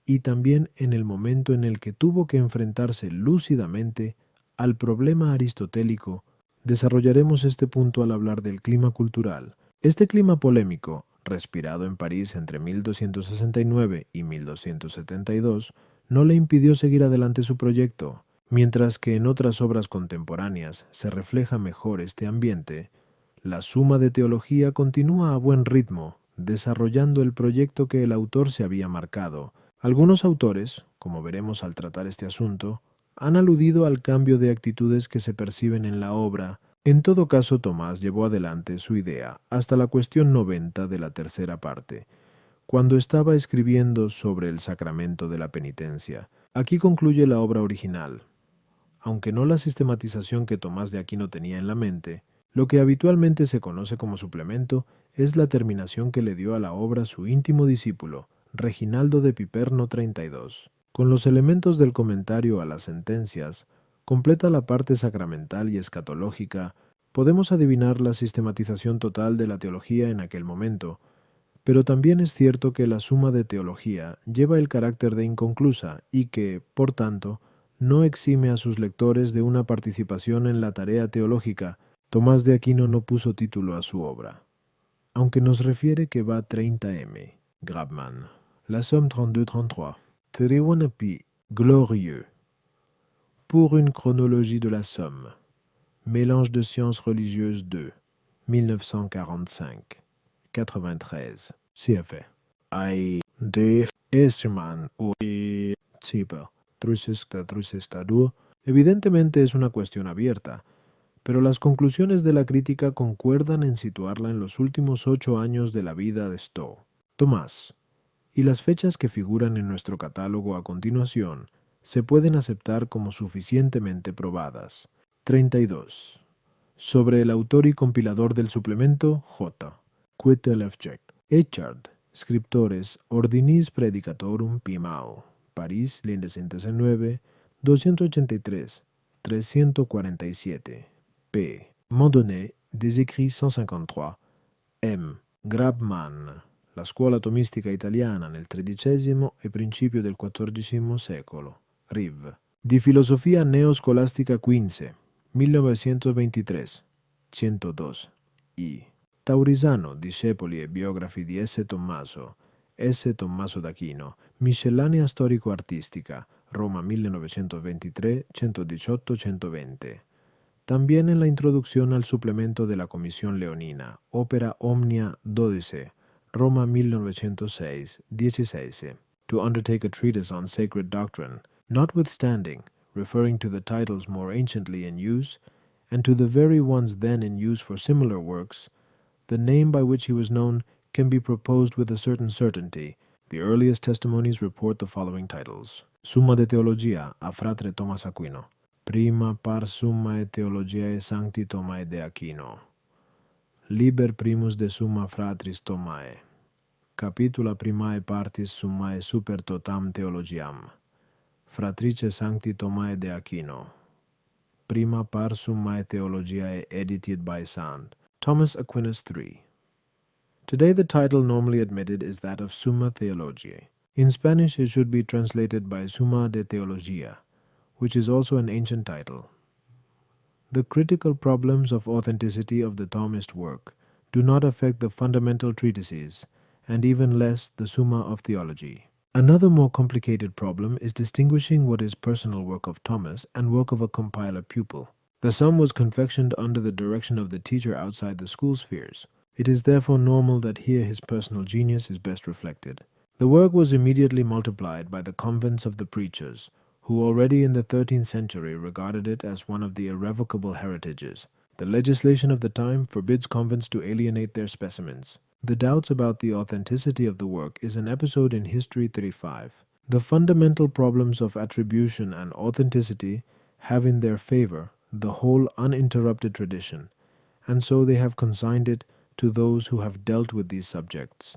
y también en el momento en el que tuvo que enfrentarse lúcidamente al problema aristotélico. Desarrollaremos este punto al hablar del clima cultural. Este clima polémico, respirado en París entre 1269 y 1272, no le impidió seguir adelante su proyecto. Mientras que en otras obras contemporáneas se refleja mejor este ambiente, la Suma de Teología continúa a buen ritmo, desarrollando el proyecto que el autor se había marcado. Algunos autores, como veremos al tratar este asunto, han aludido al cambio de actitudes que se perciben en la obra. En todo caso, Tomás llevó adelante su idea hasta la cuestión 90 de la tercera parte, cuando estaba escribiendo sobre el sacramento de la penitencia. Aquí concluye la obra original. Aunque no la sistematización que Tomás de Aquino tenía en la mente, lo que habitualmente se conoce como suplemento es la terminación que le dio a la obra su íntimo discípulo, Reginaldo de Piperno 32. Con los elementos del comentario a las sentencias, completa la parte sacramental y escatológica. Podemos adivinar la sistematización total de la teología en aquel momento, pero también es cierto que la Suma de Teología lleva el carácter de inconclusa y que, por tanto, no exime a sus lectores de una participación en la tarea teológica. Tomás de Aquino no puso título a su obra, aunque nos refiere que va 30m. Grabman. La Somme 32-33. Triunepi glorieux. Pour une chronologie de la Somme. Mélange de sciences religieuses 2. 1945. 93. CF. I. D. Esterman o Zipper. Trusestadu. Evidentemente es una cuestión abierta, pero las conclusiones de la crítica concuerdan en situarla en los últimos 8 años de la vida de Stowe. Tomás, y las fechas que figuran en nuestro catálogo a continuación se pueden aceptar como suficientemente probadas. 32. Sobre el autor y compilador del suplemento, J. Quitteleffect. Echard, Scriptores Ordinis Predicatorum Pimao. París, Lindesintese 9, 283, 347. P. Mondonnet, des écrits 153. M. Grabman. La scuola tomistica italiana nel XIII e principio del XIV secolo. Riv. Di filosofia neoscolastica quince. 1923. 102. I. Taurisano, discepoli e biografi di S. Tommaso d'Aquino, miscellanea storico-artistica, Roma 1923, 118-120. También en la introducción al suplemento de la Comisión Leonina, Opera Omnia 12, Roma 1906, 16. To undertake a treatise on sacred doctrine, notwithstanding, referring to the titles more anciently in use, and to the very ones then in use for similar works, the name by which he was known can be proposed with a certain certainty. The earliest testimonies report the following titles: Summa de Theologia a Fratre Thomas Aquino, Prima par Summae Theologiae Sancti Thomae de Aquino, Liber primus de Summa Fratris Thomae, Capitula primae partis Summae super totam Theologiam, Fratrice Sancti Thomae de Aquino, Prima par Summae Theologiae edited by St. Thomas Aquinas III. Today the title normally admitted is that of Summa Theologiae. In Spanish it should be translated by Summa de Theologia, which is also an ancient title. The critical problems of authenticity of the Thomist work do not affect the fundamental treatises, and even less the Summa of Theology. Another more complicated problem is distinguishing what is personal work of Thomas and work of a compiler pupil. The sum was confectioned under the direction of the teacher outside the school spheres. It is therefore normal that here his personal genius is best reflected. The work was immediately multiplied by the convents of the preachers, who already in the 13th century regarded it as one of the irrevocable heritages. The legislation of the time forbids convents to alienate their specimens. The doubts about the authenticity of the work is an episode in History 35. The fundamental problems of attribution and authenticity have in their favor the whole uninterrupted tradition, and so they have consigned it to those who have dealt with these subjects.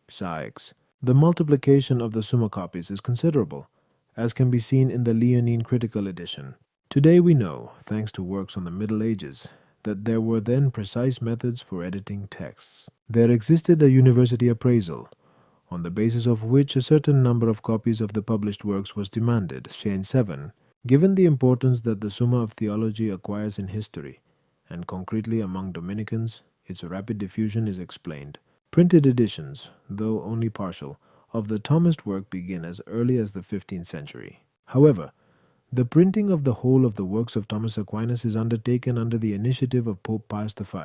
Besides, the multiplication of the Summa copies is considerable, as can be seen in the Leonine Critical Edition. Today we know, thanks to works on the Middle Ages, that there were then precise methods for editing texts. There existed a university appraisal, on the basis of which a certain number of copies of the published works was demanded, Chain 7, given the importance that the Summa of Theology acquires in history, and concretely among Dominicans, its rapid diffusion is explained. Printed editions, though only partial, of the Thomist work begin as early as the 15th century. However, the printing of the whole of the works of Thomas Aquinas is undertaken under the initiative of Pope Pius V,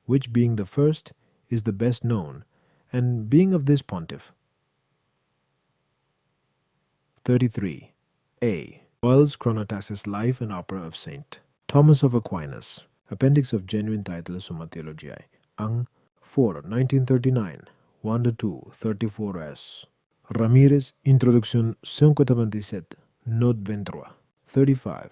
which, being the first, is the best known, and being of this pontiff. 33. A. Boyle's Chronotaxis Life and Opera of St. Thomas of Aquinas, Appendix of Genuine Title Summa Theologiae, Ang. 4, 1939, 1-2, 34s. Ramirez, Introduction 57, Note 23. 35.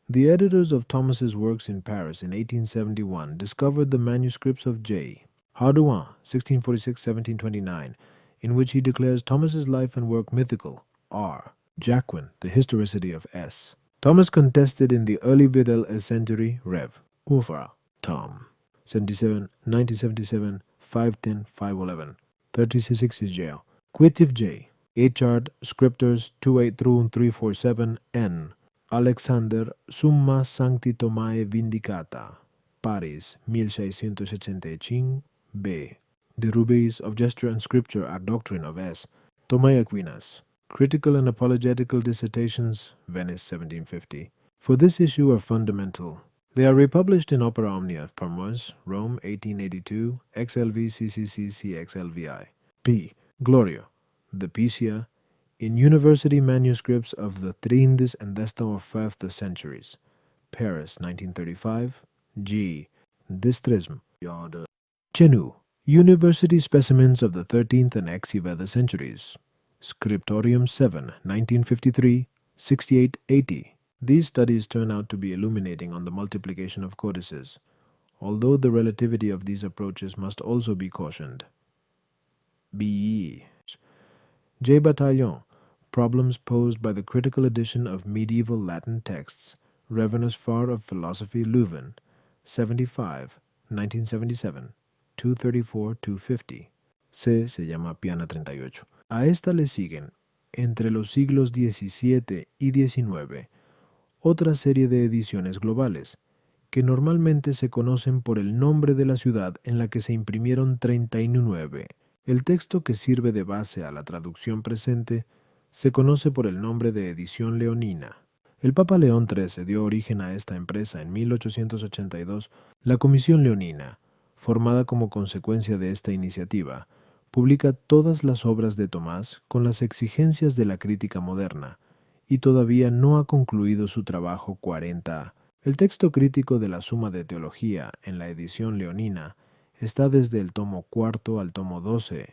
The editors of Thomas's works in Paris in 1871 discovered the manuscripts of J. Hardouin, 1646-1729, in which he declares Thomas's life and work mythical. R. Jacquin, The Historicity of S. Thomas contested in the early middle century. Rev. Ufra, Tom. 77, 1977, 510, 511. 36 is jail. Quitiv J. Echard, Scriptors 283-347, N. Alexander, Summa Sancti Thomae Vindicata, Paris, 1685, B. De Rubis of Gesture and Scripture at Doctrine of S. Thomae Aquinas, Critical and Apologetical Dissertations, Venice, 1750. For this issue are fundamental. They are republished in Opera Omnia, Parmoise, Rome, 1882, XLV CCCC XLVI. P. Glorio, the Picia, in University Manuscripts of the Trindis and XIV centuries, Paris, 1935. G. Distrism, Chenu, University Specimens of the 13th and XI centuries, Scriptorium 7, 1953, 6880. These studies turn out to be illuminating on the multiplication of codices, although the relativity of these approaches must also be cautioned. B. J. Bataillon, Problems Posed by the Critical Edition of Medieval Latin Texts, Revenus Far of Philosophy, Leuven, 75, 1977, 234-250. C. se llama Piana 38. A esta le siguen, entre los siglos XVII y XIX, otra serie de ediciones globales, que normalmente se conocen por el nombre de la ciudad en la que se imprimieron 39. El texto que sirve de base a la traducción presente se conoce por el nombre de Edición Leonina. El Papa León XIII dio origen a esta empresa en 1882. La Comisión Leonina, formada como consecuencia de esta iniciativa, publica todas las obras de Tomás con las exigencias de la crítica moderna, y todavía no ha concluido su trabajo 40. El texto crítico de la Suma de Teología en la edición leonina está desde el tomo cuarto al tomo 12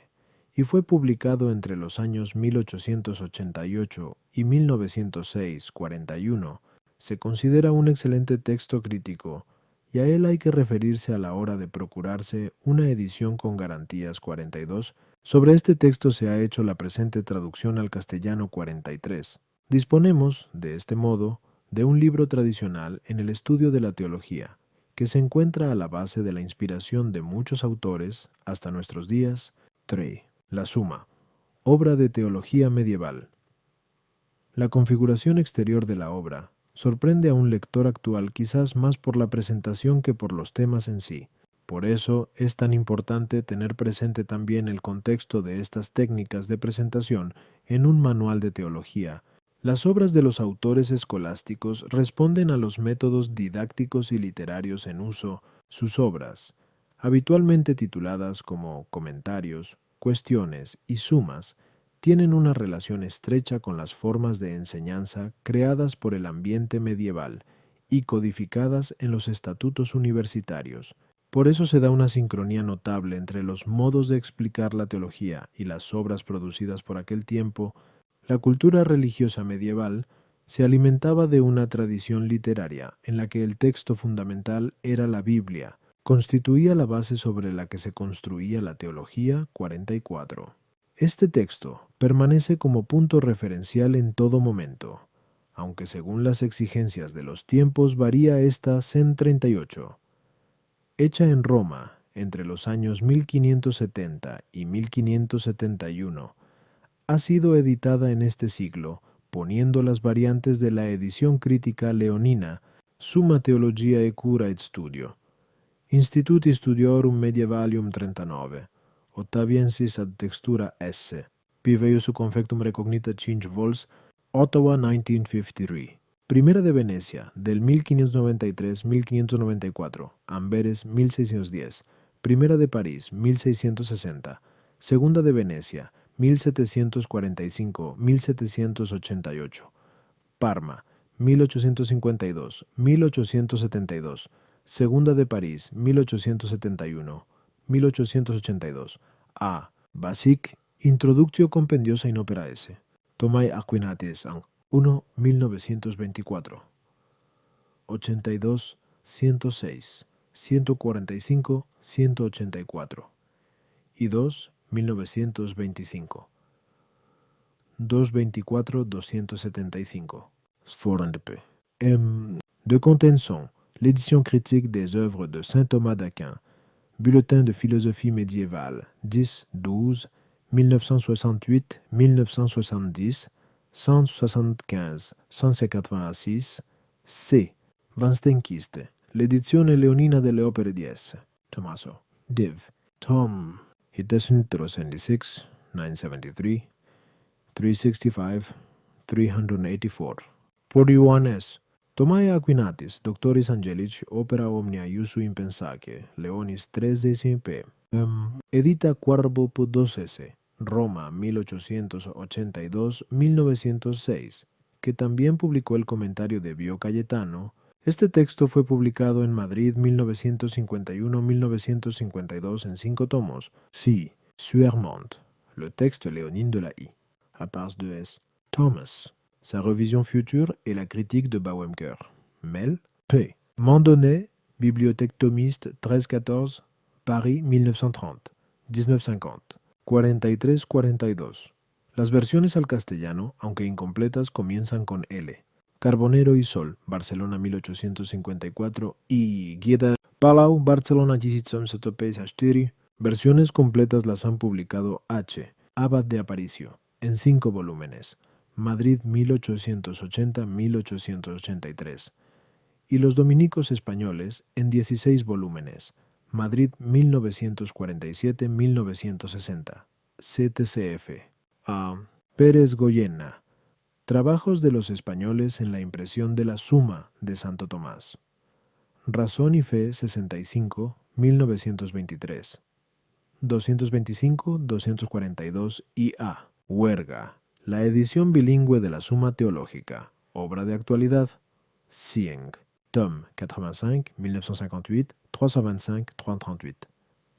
y fue publicado entre los años 1888 y 1906-41. Se considera un excelente texto crítico y a él hay que referirse a la hora de procurarse una edición con garantías 42. Sobre este texto se ha hecho la presente traducción al castellano 43. Disponemos, de este modo, de un libro tradicional en el estudio de la teología, que se encuentra a la base de la inspiración de muchos autores hasta nuestros días. 3. La Suma, obra de teología medieval. La configuración exterior de la obra sorprende a un lector actual quizás más por la presentación que por los temas en sí. Por eso es tan importante tener presente también el contexto de estas técnicas de presentación en un manual de teología. Las obras de los autores escolásticos responden a los métodos didácticos y literarios en uso. Sus obras, habitualmente tituladas como comentarios, cuestiones y sumas, tienen una relación estrecha con las formas de enseñanza creadas por el ambiente medieval y codificadas en los estatutos universitarios. Por eso se da una sincronía notable entre los modos de explicar la teología y las obras producidas por aquel tiempo. La cultura religiosa medieval se alimentaba de una tradición literaria en la que el texto fundamental era la Biblia, constituía la base sobre la que se construía la teología 44. Este texto permanece como punto referencial en todo momento, aunque según las exigencias de los tiempos varía esta en 38. Hecha en Roma entre los años 1570 y 1571, ha sido editada en este siglo, poniendo las variantes de la edición crítica leonina, Summa Theologiae e Cura et Studio, Instituti Studiorum Medievalium 39, Ottaviensis ad textura S. Piveius confectum recognita 5 vols, Ottawa 1953. Primera de Venecia, del 1593-1594, Amberes 1610. Primera de París, 1660. Segunda de Venecia, 1745-1788. Parma, 1852-1872. Segunda de París, 1871-1882. A. Basic, Introductio Compendiosa in Opera S. Tomai Aquinatis, 1, 1924. 82, 106, 145, 184. Y 2, 1925. 224, 275. Sforendpe. De Contenson, l'édition critique des œuvres de saint Thomas d'Aquin, Bulletin de philosophie médiévale, 10-12, 1968-1970, 175-186, C. Van Stenkiste, l'edizione leonina delle opere di S. Tommaso. Div. Tom. 376, 973, 365, 384. 41s. Tomae Aquinatis, Doctoris Angelici, opera omnia iusu impensaque, Leonis 13 p. Edita Quarbo 2s, Roma 1882-1906, que también publicó el comentario de Bio Cayetano. Este texto fue publicado en Madrid 1951-1952 en 5 tomos. Sí, Suermont, le texte léonine de la I. À part 2s. Thomas. Sa révision future et la critique de Bauemker. Mel. P. Mandonnet, Bibliothèque thomiste 1314, Paris 1930, 1950. 43-42. Las versiones al castellano, aunque incompletas, comienzan con L. Carbonero y Sol, Barcelona 1854 y Guieda Palau, Barcelona 1874. Versiones completas las han publicado H. Abad de Aparicio, en 5 volúmenes. Madrid 1880-1883, y los dominicos españoles en 16 volúmenes, Madrid 1947-1960, CTCF. A. Pérez Goyena, Trabajos de los españoles en la impresión de la Suma de Santo Tomás. Razón y Fe 65, 1923. 225-242 y A. Huerga. La edición bilingüe de la Suma Teológica, obra de actualidad. Sieng, tome 85, 1958, 325, 338,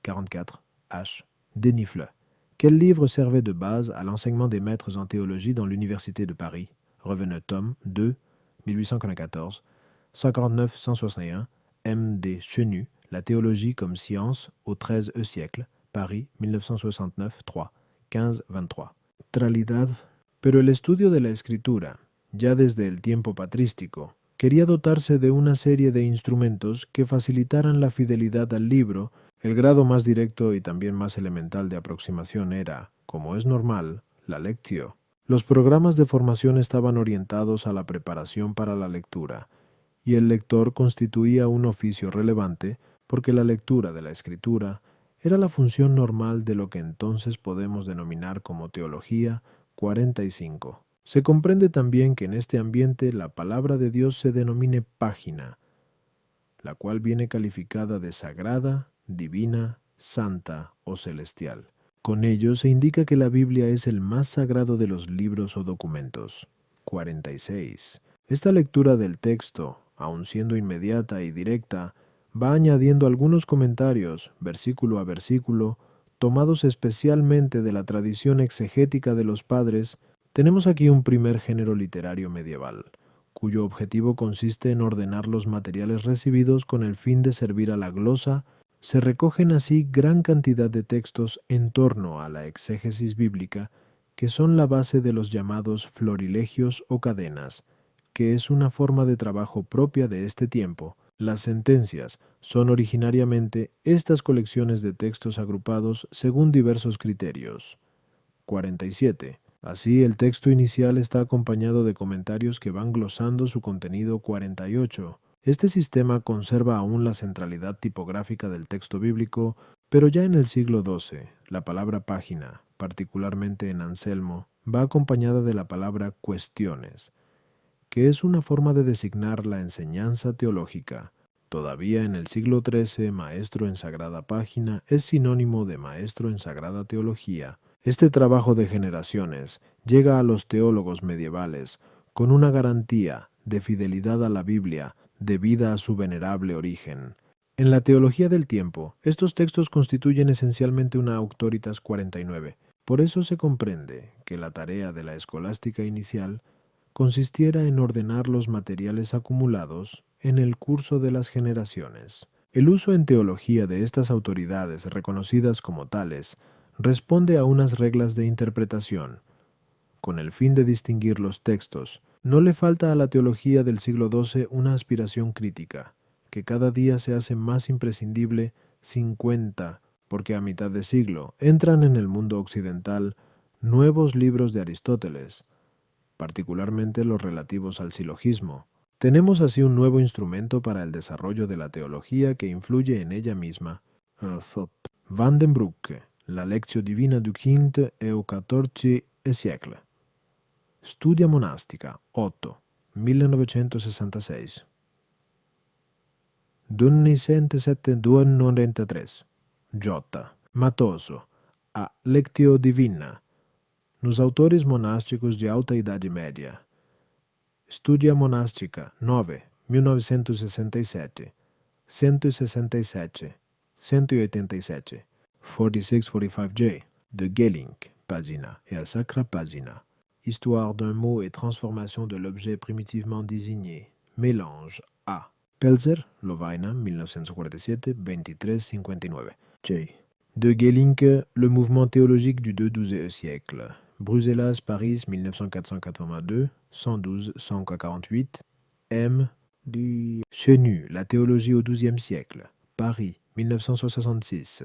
44, H. Denifle. Quel livre servait de base à l'enseignement des maîtres en théologie dans l'Université de Paris? Revenez tome 2, 1894, 149-161, M. D. Chenu, La théologie comme science au XIIIe siècle, Paris, 1969, 3, 15-23. Tralidad. Pero el estudio de la escritura, ya desde el tiempo patrístico, quería dotarse de una serie de instrumentos que facilitaran la fidelidad al libro. El grado más directo y también más elemental de aproximación era, como es normal, la lectio. Los programas de formación estaban orientados a la preparación para la lectura, y el lector constituía un oficio relevante porque la lectura de la escritura era la función normal de lo que entonces podemos denominar como teología 45. Se comprende también que en este ambiente la palabra de Dios se denomine página, la cual viene calificada de sagrada, divina, santa o celestial. Con ello se indica que la Biblia es el más sagrado de los libros o documentos. 46. Esta lectura del texto, aun siendo inmediata y directa, va añadiendo algunos comentarios, versículo a versículo, tomados especialmente de la tradición exegética de los padres. Tenemos aquí un primer género literario medieval, cuyo objetivo consiste en ordenar los materiales recibidos con el fin de servir a la glosa. Se recogen así gran cantidad de textos en torno a la exégesis bíblica, que son la base de los llamados florilegios o cadenas, que es una forma de trabajo propia de este tiempo. Las sentencias son originariamente estas colecciones de textos agrupados según diversos criterios. 47. Así, el texto inicial está acompañado de comentarios que van glosando su contenido. 48. Este sistema conserva aún la centralidad tipográfica del texto bíblico, pero ya en el siglo XII, la palabra página, particularmente en Anselmo, va acompañada de la palabra cuestiones, que es una forma de designar la enseñanza teológica. Todavía en el siglo XIII, maestro en sagrada página es sinónimo de maestro en sagrada teología. Este trabajo de generaciones llega a los teólogos medievales con una garantía de fidelidad a la Biblia debida a su venerable origen. En la teología del tiempo, estos textos constituyen esencialmente una auctoritas 49. Por eso se comprende que la tarea de la escolástica inicial consistiera en ordenar los materiales acumulados en el curso de las generaciones. El uso en teología de estas autoridades reconocidas como tales responde a unas reglas de interpretación, con el fin de distinguir los textos. No le falta a la teología del siglo XII una aspiración crítica, que cada día se hace más imprescindible. 50, porque a mitad de siglo entran en el mundo occidental nuevos libros de Aristóteles, particularmente los relativos al silogismo. Tenemos así un nuevo instrumento para el desarrollo de la teología que influye en ella misma. Van den Broek, La Lectio Divina du V e XIV siècle. Studia Monastica, 8, 1966. Dunniscente 793. J. Matoso, A Lectio Divina, nos autores monásticos de alta idade média. Studia Monástica, 9, 1967, 167, 187, 46-45J, de Gellink, pagina, et à Sacra Pagina. Histoire d'un mot et transformation de l'objet primitivement désigné. Mélange, A. Pelzer, Lovaina, 1947, 23-59. J. De Gellink, Le mouvement théologique du XIIe siècle. Bruxelles, Paris, 1982, 112-148. M. Du Chenu, La théologie au XIIe siècle. Paris, 1966,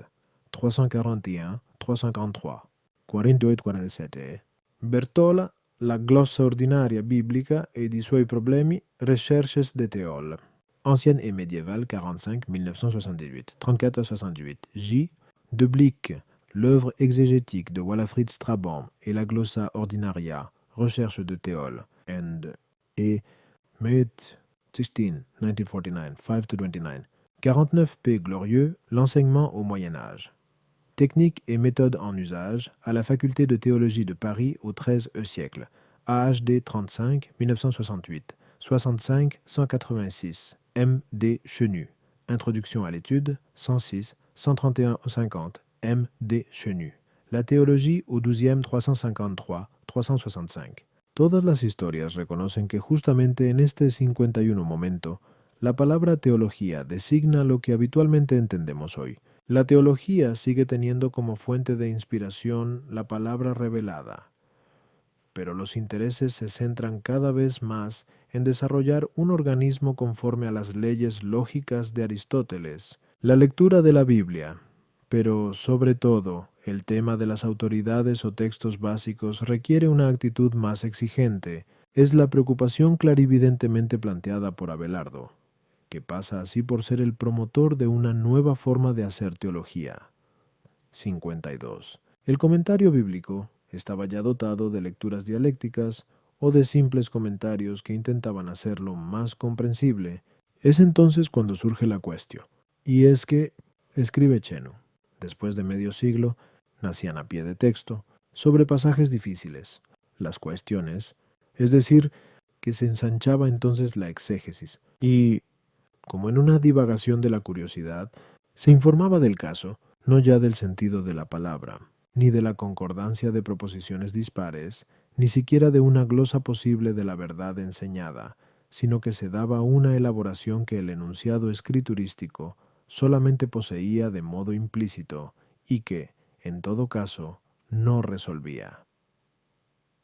341-343, 48-47. Bertola, La glossa ordinaria biblica ed i suoi problemi, Recherches de Théol. Ancienne et médiévale, 45, 1978, 34-68. J. De Blick, L'œuvre exégétique de Walafrid Strabon et la Glossa Ordinaria, Recherche de Théol, et Meut 16, 1949, 5-29. 49 P. Glorieux, L'enseignement au Moyen Âge. Techniques et méthodes en usage à la faculté de théologie de Paris au XIIIe siècle. AHD 35, 1968. 65, 186. M.D. Chenu. Introduction à l'étude 106, 131 au 50. M.D. Chenu. La théologie au XIIe 353, 365. Todas las historias reconocen que justamente en este 51 momento, la palabra teología designa lo que habitualmente entendemos hoy. La teología sigue teniendo como fuente de inspiración la palabra revelada, pero los intereses se centran cada vez más en desarrollar un organismo conforme a las leyes lógicas de Aristóteles, la lectura de la Biblia, pero sobre todo el tema de las autoridades o textos básicos requiere una actitud más exigente. Es la preocupación clarividentemente planteada por Abelardo, que pasa así por ser el promotor de una nueva forma de hacer teología. 52. El comentario bíblico estaba ya dotado de lecturas dialécticas o de simples comentarios que intentaban hacerlo más comprensible. Es entonces cuando surge la cuestión. Y es que, escribe Chenu, después de medio siglo, nacían a pie de texto, sobre pasajes difíciles, las cuestiones, es decir, que se ensanchaba entonces la exégesis, y, como en una divagación de la curiosidad, se informaba del caso, no ya del sentido de la palabra, ni de la concordancia de proposiciones dispares, ni siquiera de una glosa posible de la verdad enseñada, sino que se daba una elaboración que el enunciado escriturístico solamente poseía de modo implícito y que, en todo caso, no resolvía.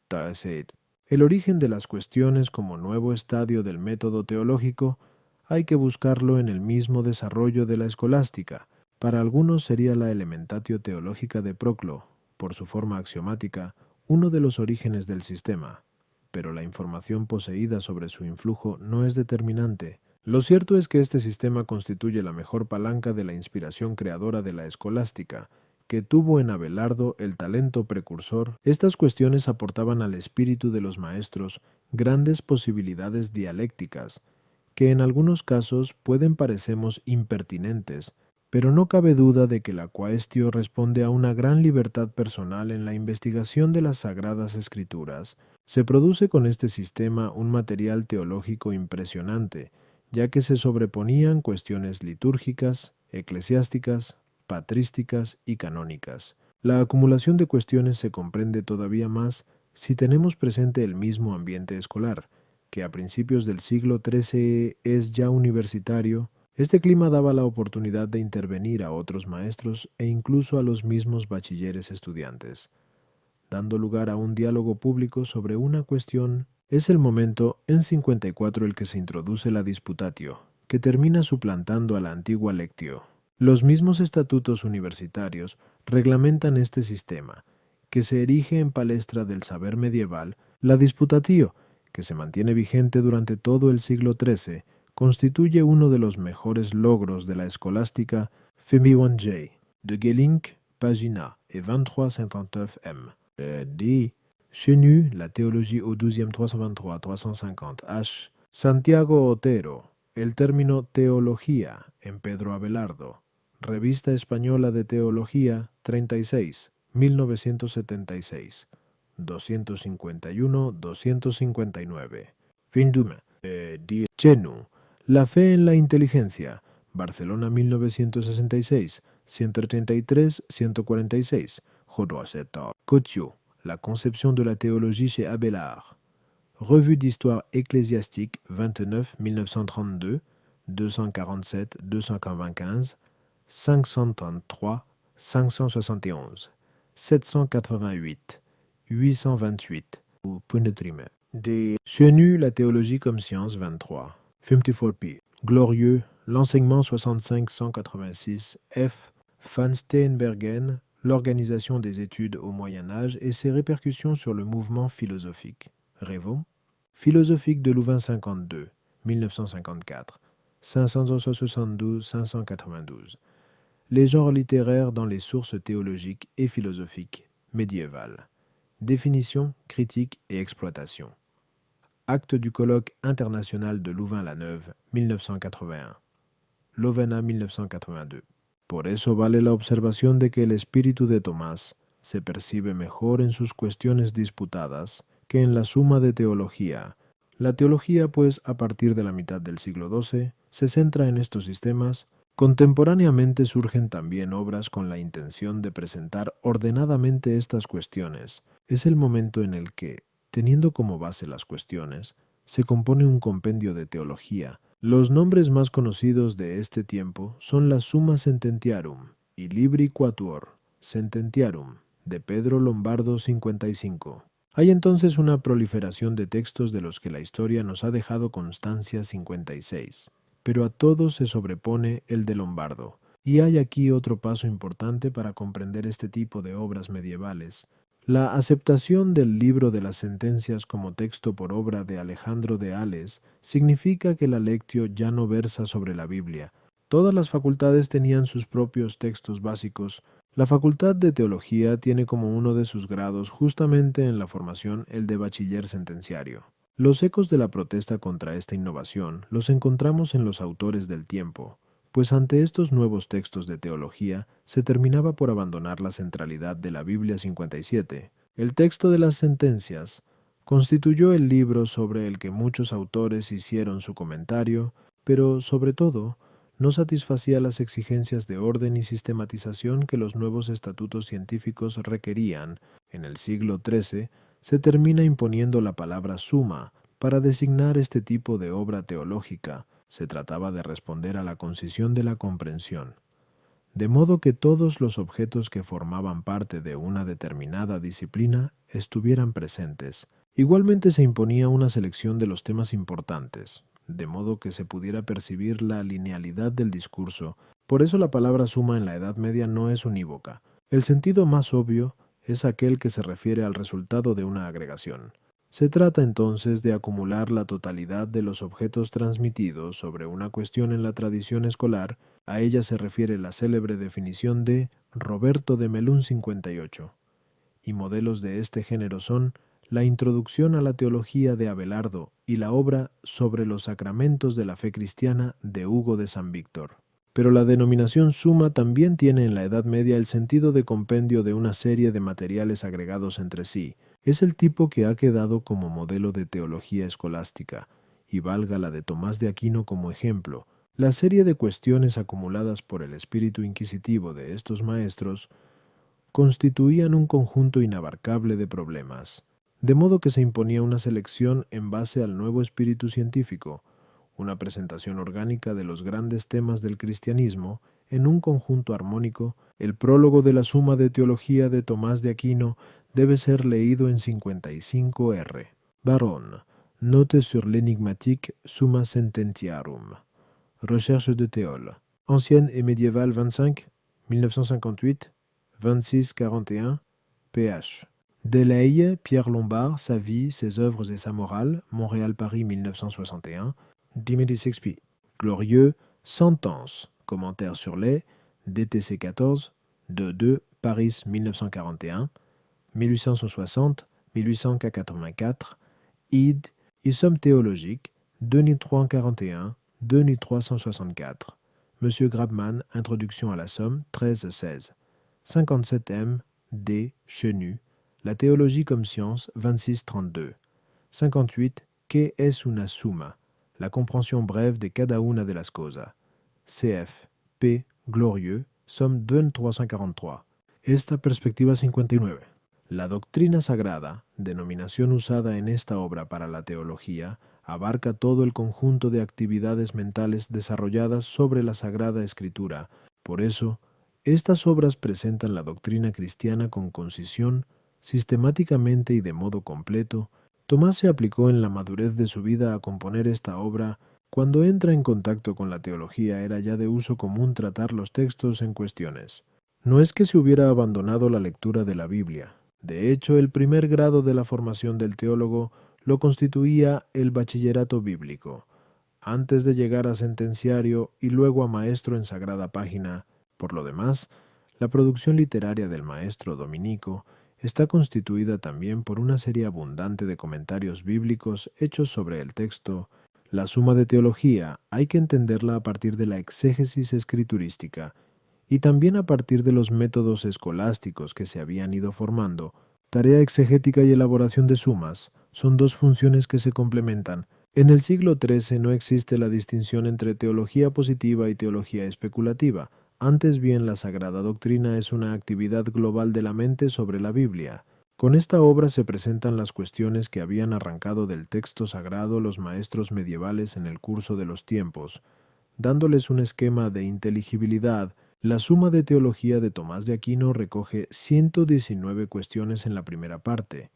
Taizet. El origen de las cuestiones como nuevo estadio del método teológico hay que buscarlo en el mismo desarrollo de la escolástica. Para algunos sería la Elementatio Theologica de Proclo, por su forma axiomática, uno de los orígenes del sistema, pero la información poseída sobre su influjo no es determinante. Lo cierto es que este sistema constituye la mejor palanca de la inspiración creadora de la escolástica, que tuvo en Abelardo el talento precursor. Estas cuestiones aportaban al espíritu de los maestros grandes posibilidades dialécticas, que en algunos casos pueden parecernos impertinentes, pero no cabe duda de que la quaestio responde a una gran libertad personal en la investigación de las Sagradas Escrituras. Se produce con este sistema un material teológico impresionante, ya que se sobreponían cuestiones litúrgicas, eclesiásticas, patrísticas y canónicas. La acumulación de cuestiones se comprende todavía más si tenemos presente el mismo ambiente escolar, que a principios del siglo XIII es ya universitario. Este clima daba la oportunidad de intervenir a otros maestros e incluso a los mismos bachilleres estudiantes, dando lugar a un diálogo público sobre una cuestión. Es el momento en 54 el que se introduce la disputatio, que termina suplantando a la antigua lectio. Los mismos estatutos universitarios reglamentan este sistema, que se erige en palestra del saber medieval. La disputatio, que se mantiene vigente durante todo el siglo XIII, constituye uno de los mejores logros de la escolástica. Femi1J. De Gelink, pagina et 2359 m. D. Chenu, la théologie au XIIe 323-350 H. Santiago Otero, el término teología en Pedro Abelardo. Revista Española de Teología, 36, 1976. 251-259. Fin du main. D. Chenu, La fe en la inteligencia. Barcelona 1966, 133-146. Jodoacetar. Couture, La conception de la théologie chez Abélard. Revue d'histoire ecclésiastique 29 1932, 247-295, 533, 571, 788, 828, ou Punetrime. Des Chenu, la théologie comme science 23. 54p. Glorieux, l'enseignement 65-186, F. Van Steenbergen, l'organisation des études au Moyen Âge et ses répercussions sur le mouvement philosophique. Révaux. Philosophique de Louvain 52, 1954, 572-592. Les genres littéraires dans les sources théologiques et philosophiques médiévales. Définition, critique et exploitation. Acte du colloque international de Louvain-la-Neuve, 1981. Lovena 1982. Por eso vale la observación de que el espíritu de Tomás se percibe mejor en sus cuestiones disputadas que en la suma de teología. La teología, pues, a partir de la mitad del siglo XII, se centra en estos sistemas. Contemporáneamente surgen también obras con la intención de presentar ordenadamente estas cuestiones. Es el momento en el que, teniendo como base las cuestiones, se compone un compendio de teología. Los nombres más conocidos de este tiempo son la Summa Sententiarum y Libri Quatuor Sententiarum de Pedro Lombardo 55. Hay entonces una proliferación de textos de los que la historia nos ha dejado constancia 56, pero a todos se sobrepone el de Lombardo. Y hay aquí otro paso importante para comprender este tipo de obras medievales. La aceptación del libro de las sentencias como texto por obra de Alejandro de Ales significa que la lectio ya no versa sobre la Biblia. Todas las facultades tenían sus propios textos básicos. La facultad de teología tiene como uno de sus grados justamente en la formación el de bachiller sentenciario. Los ecos de la protesta contra esta innovación los encontramos en los autores del tiempo, pues ante estos nuevos textos de teología se terminaba por abandonar la centralidad de la Biblia 57. El texto de las sentencias constituyó el libro sobre el que muchos autores hicieron su comentario, pero sobre todo no satisfacía las exigencias de orden y sistematización que los nuevos estatutos científicos requerían. En el siglo XIII se termina imponiendo la palabra suma para designar este tipo de obra teológica. Se trataba de responder a la concisión de la comprensión, de modo que todos los objetos que formaban parte de una determinada disciplina estuvieran presentes. Igualmente se imponía una selección de los temas importantes, de modo que se pudiera percibir la linealidad del discurso. Por eso la palabra suma en la Edad Media no es unívoca. El sentido más obvio es aquel que se refiere al resultado de una agregación. Se trata entonces de acumular la totalidad de los objetos transmitidos sobre una cuestión en la tradición escolar. A ella se refiere la célebre definición de Roberto de Melun 58. Y modelos de este género son la Introducción a la Teología de Abelardo y la obra Sobre los Sacramentos de la Fe Cristiana de Hugo de San Víctor. Pero la denominación suma también tiene en la Edad Media el sentido de compendio de una serie de materiales agregados entre sí. Es el tipo que ha quedado como modelo de teología escolástica, y valga la de Tomás de Aquino como ejemplo. La serie de cuestiones acumuladas por el espíritu inquisitivo de estos maestros constituían un conjunto inabarcable de problemas, de modo que se imponía una selección en base al nuevo espíritu científico, una presentación orgánica de los grandes temas del cristianismo en un conjunto armónico. El prólogo de la Suma de Teología de Tomás de Aquino debe ser leído en 55 R. Baron, Note sur l'énigmatique Summa Sententiarum. Recherche de Théol. Ancienne et médiévale 25, 1958, 26-41, ph. Delaye, Pierre Lombard, Sa vie, ses œuvres et sa morale, Montréal-Paris 1961, 10 XP. Glorieux, Sentence, commentaire sur les, DTC 14, 2 Paris 1941, 1860-1884, Id, Somme théologique, 2 364. Monsieur Grabman, Introduction à la Somme, 13-16. 57M, D. Chenu, La théologie comme science, 26-32. 58. Que es una suma? La compréhension brève de cada una de las cosas. CF. P. Glorieux, Somme 2343. Esta perspectiva 59. La doctrina sagrada, denominación usada en esta obra para la teología, abarca todo el conjunto de actividades mentales desarrolladas sobre la Sagrada Escritura. Por eso, estas obras presentan la doctrina cristiana con concisión, sistemáticamente y de modo completo. Tomás se aplicó en la madurez de su vida a componer esta obra. Cuando entra en contacto con la teología era ya de uso común tratar los textos en cuestiones. No es que se hubiera abandonado la lectura de la Biblia. De hecho, el primer grado de la formación del teólogo lo constituía el bachillerato bíblico, antes de llegar a sentenciario y luego a maestro en sagrada página. Por lo demás, la producción literaria del maestro dominico está constituida también por una serie abundante de comentarios bíblicos hechos sobre el texto. La Suma de Teología hay que entenderla a partir de la exégesis escriturística, y también a partir de los métodos escolásticos que se habían ido formando, tarea exegética y elaboración de sumas son dos funciones que se complementan. En el siglo XIII no existe la distinción entre teología positiva y teología especulativa. Antes bien, la Sagrada Doctrina es una actividad global de la mente sobre la Biblia. Con esta obra se presentan las cuestiones que habían arrancado del texto sagrado los maestros medievales en el curso de los tiempos, dándoles un esquema de inteligibilidad. La Suma de Teología de Tomás de Aquino recoge 119 cuestiones en la primera parte,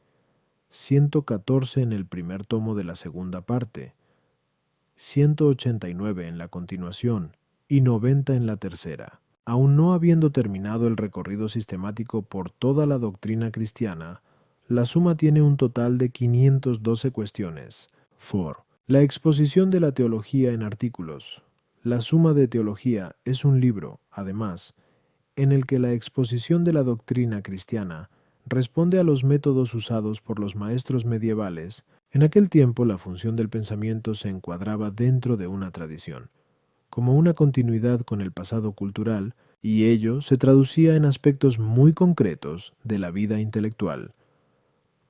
114 en el primer tomo de la segunda parte, 189 en la continuación y 90 en la tercera. Aun no habiendo terminado el recorrido sistemático por toda la doctrina cristiana, la suma tiene un total de 512 cuestiones. 4. La exposición de la teología en artículos. La Suma de Teología es un libro, además, en el que la exposición de la doctrina cristiana responde a los métodos usados por los maestros medievales. En aquel tiempo la función del pensamiento se encuadraba dentro de una tradición, como una continuidad con el pasado cultural, y ello se traducía en aspectos muy concretos de la vida intelectual,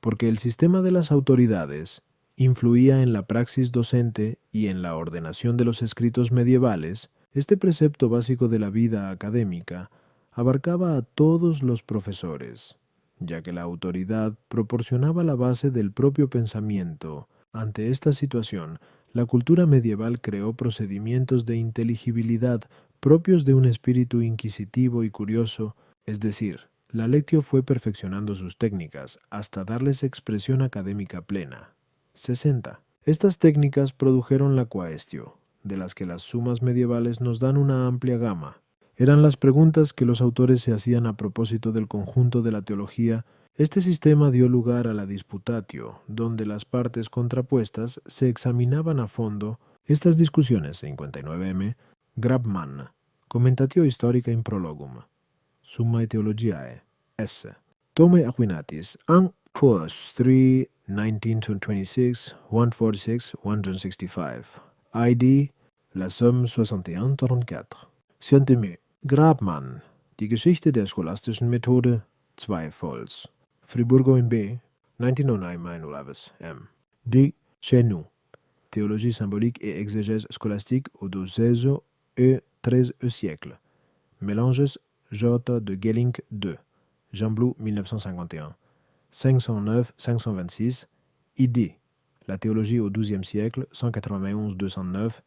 porque el sistema de las autoridades influía en la praxis docente y en la ordenación de los escritos medievales. Este precepto básico de la vida académica abarcaba a todos los profesores, ya que la autoridad proporcionaba la base del propio pensamiento. Ante esta situación, la cultura medieval creó procedimientos de inteligibilidad propios de un espíritu inquisitivo y curioso, es decir, la lectio fue perfeccionando sus técnicas hasta darles expresión académica plena. 60. Estas técnicas produjeron la quaestio, de las que las sumas medievales nos dan una amplia gama. Eran las preguntas que los autores se hacían a propósito del conjunto de la teología. Este sistema dio lugar a la disputatio, donde las partes contrapuestas se examinaban a fondo. Estas discusiones, 59m, Grabmann, Commentatio Historica in Prologum, Summae Theologiae, S. Tome Aquinatis, An. Post 3, 1926, 146, 165. ID, La Somme 6134. Sienteme, Grabmann, Die Geschichte der scholastischen Methode, 2 vols. Friburgo in B, 1909 M. D. Chez nous, Théologie symbolique et exégèse scolastique au XIIe et XIIIe siècle. Mélanges J. de Gellink II, Jean Blou 1951. 509-526, ID, La théologie au XIIe siècle, 191-209,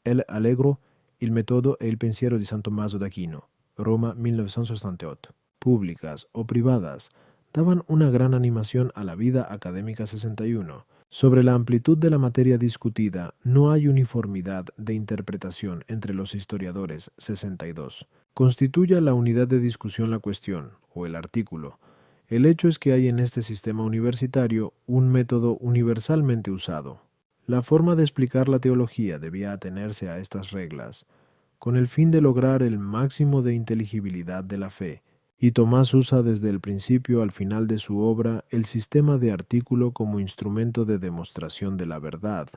El Allegro, Il Metodo e il Pensiero di San Tommaso d'Aquino, Roma 1968. Públicas o privadas, daban una gran animación a la vida académica. 61. Sobre la amplitud de la materia discutida, no hay uniformidad de interpretación entre los historiadores. 62. Constituya la unidad de discusión la cuestión, o el artículo. El hecho es que hay en este sistema universitario un método universalmente usado. La forma de explicar la teología debía atenerse a estas reglas, con el fin de lograr el máximo de inteligibilidad de la fe, y Tomás usa desde el principio al final de su obra el sistema de artículo como instrumento de demostración de la verdad.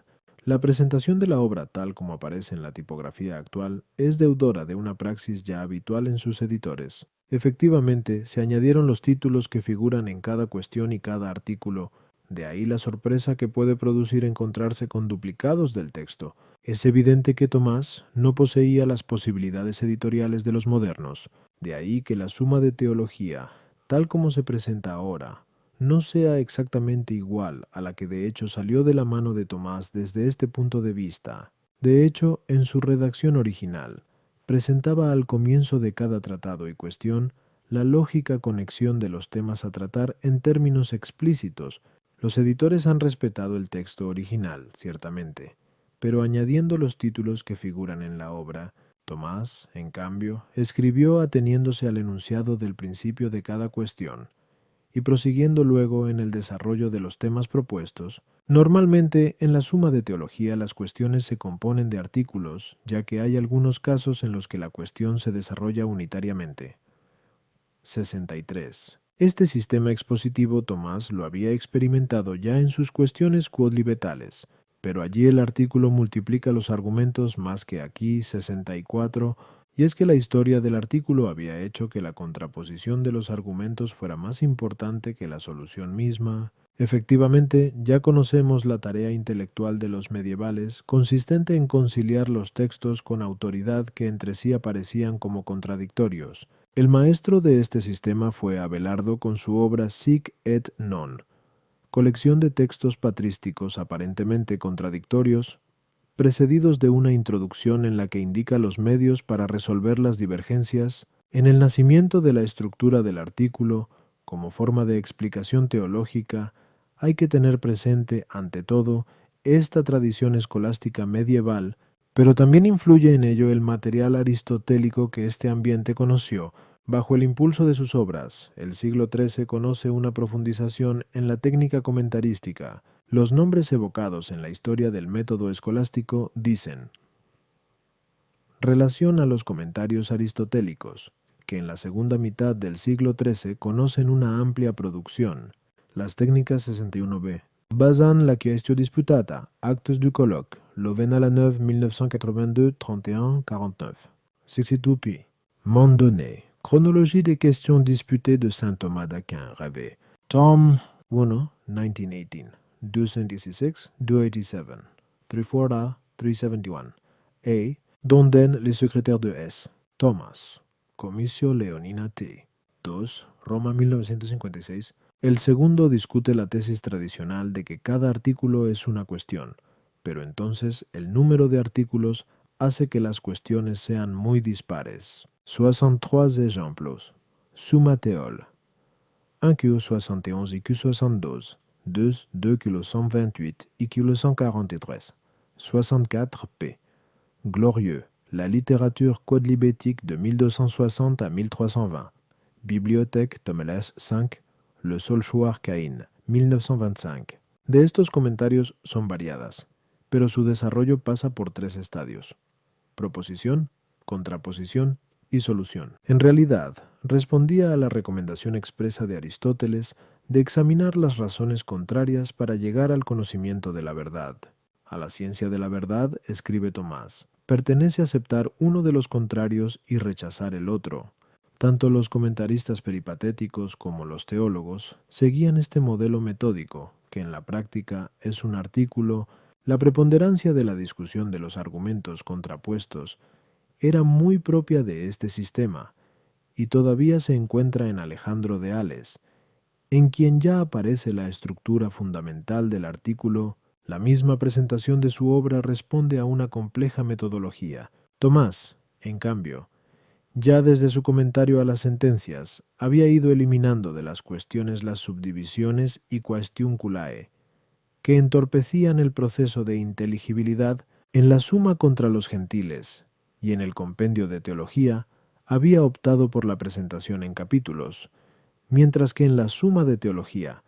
La presentación de la obra tal como aparece en la tipografía actual es deudora de una praxis ya habitual en sus editores. Efectivamente, se añadieron los títulos que figuran en cada cuestión y cada artículo, de ahí la sorpresa que puede producir encontrarse con duplicados del texto. Es evidente que Tomás no poseía las posibilidades editoriales de los modernos, de ahí que la Suma de Teología, tal como se presenta ahora, no sea exactamente igual a la que de hecho salió de la mano de Tomás desde este punto de vista. De hecho, en su redacción original, presentaba al comienzo de cada tratado y cuestión la lógica conexión de los temas a tratar en términos explícitos. Los editores han respetado el texto original, ciertamente, pero añadiendo los títulos que figuran en la obra. Tomás, en cambio, escribió ateniéndose al enunciado del principio de cada cuestión, y prosiguiendo luego en el desarrollo de los temas propuestos. Normalmente, en la Suma de Teología las cuestiones se componen de artículos, ya que hay algunos casos en los que la cuestión se desarrolla unitariamente. 63. Este sistema expositivo Tomás lo había experimentado ya en sus cuestiones quodlibetales, pero allí el artículo multiplica los argumentos más que aquí. 64. y es que la historia del artículo había hecho que la contraposición de los argumentos fuera más importante que la solución misma. Efectivamente, ya conocemos la tarea intelectual de los medievales, consistente en conciliar los textos con autoridad que entre sí aparecían como contradictorios. El maestro de este sistema fue Abelardo con su obra Sic et Non, colección de textos patrísticos aparentemente contradictorios, precedidos de una introducción en la que indica los medios para resolver las divergencias. En el nacimiento de la estructura del artículo, como forma de explicación teológica, hay que tener presente, ante todo, esta tradición escolástica medieval, pero también influye en ello el material aristotélico que este ambiente conoció. Bajo el impulso de sus obras, el siglo XIII conoce una profundización en la técnica comentarística. Los nombres evocados en la historia del método escolástico dicen: relación a los comentarios aristotélicos, que en la segunda mitad del siglo XIII conocen una amplia producción. Las técnicas 61b. Bazin la question disputata, actes du colloque, Louvain à la Neuve 1982, 31-49. 62p. Mondonnet, chronologie des questions disputées de saint Thomas d'Aquin, Ravet, Tom 1, 1918. 266, 287, 340, 371. A. Donden, les secrétaires de S. Thomas, Comicio Leonina T. 2, Roma 1956. El segundo discute la tesis tradicional de que cada artículo es una cuestión, pero entonces el número de artículos hace que las cuestiones sean muy dispares. 63 ejemplos. Summa Théol. 1 Q 71 y Q 62. 2, 2 kg 128 y kg 143. 64 p. Glorieux, la littérature quodlibétique de 1260 à 1320. Bibliothèque Tomeles 5, Le Solchoir Caïn, 1925. De estos comentarios son variadas, pero su desarrollo pasa por tres estadios: proposición, contraposición y solución. En realidad, respondía a la recomendación expresa de Aristóteles de examinar las razones contrarias para llegar al conocimiento de la verdad. A la ciencia de la verdad, escribe Tomás, pertenece aceptar uno de los contrarios y rechazar el otro. Tanto los comentaristas peripatéticos como los teólogos seguían este modelo metódico, que en la práctica es un artículo. La preponderancia de la discusión de los argumentos contrapuestos era muy propia de este sistema, y todavía se encuentra en Alejandro de Ales, en quien ya aparece la estructura fundamental del artículo. La misma presentación de su obra responde a una compleja metodología. Tomás, en cambio, ya desde su comentario a las sentencias, había ido eliminando de las cuestiones las subdivisiones y quaestiunculae, que entorpecían el proceso de inteligibilidad. En la Suma contra los Gentiles y en el Compendio de Teología había optado por la presentación en capítulos, mientras que en la Suma de Teología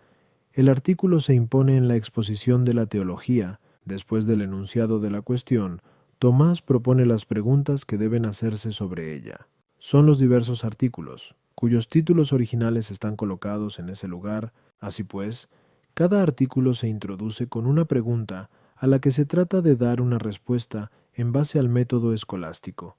el artículo se impone en la exposición de la teología. Después del enunciado de la cuestión, Tomás propone las preguntas que deben hacerse sobre ella. Son los diversos artículos, cuyos títulos originales están colocados en ese lugar. Así pues, cada artículo se introduce con una pregunta a la que se trata de dar una respuesta en base al método escolástico,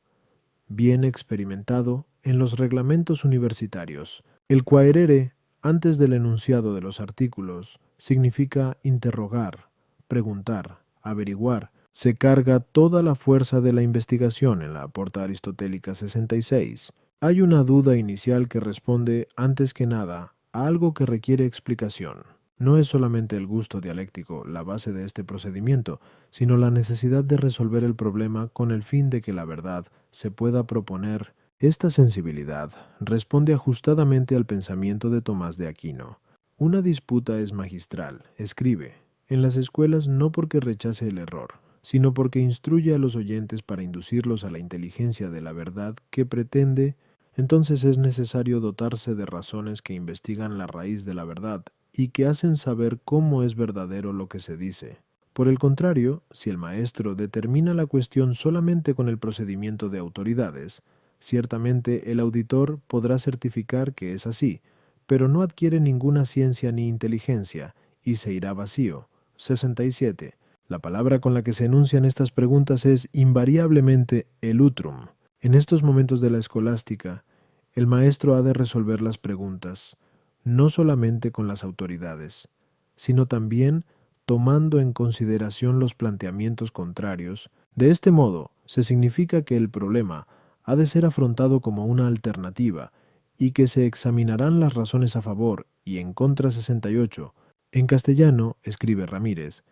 bien experimentado en los reglamentos universitarios. El quaerere, antes del enunciado de los artículos, significa interrogar, preguntar, averiguar. Se carga toda la fuerza de la investigación en la aporta aristotélica 66. Hay una duda inicial que responde, antes que nada, a algo que requiere explicación. No es solamente el gusto dialéctico la base de este procedimiento, sino la necesidad de resolver el problema con el fin de que la verdad se pueda proponer. Esta sensibilidad responde ajustadamente al pensamiento de Tomás de Aquino. Una disputa es magistral, escribe, en las escuelas no porque rechace el error, sino porque instruye a los oyentes para inducirlos a la inteligencia de la verdad que pretende. Entonces es necesario dotarse de razones que investigan la raíz de la verdad y que hacen saber cómo es verdadero lo que se dice. Por el contrario, si el maestro determina la cuestión solamente con el procedimiento de autoridades, ciertamente el auditor podrá certificar que es así, pero no adquiere ninguna ciencia ni inteligencia, y se irá vacío. 67. La palabra con la que se enuncian estas preguntas es invariablemente el utrum, En estos momentos de la escolástica, el maestro ha de resolver las preguntas, no solamente con las autoridades, sino también tomando en consideración los planteamientos contrarios. De este modo, se significa que el problema ha de ser afrontado como una alternativa y que se examinarán las razones a favor y en contra 68. En castellano, escribe Ramírez,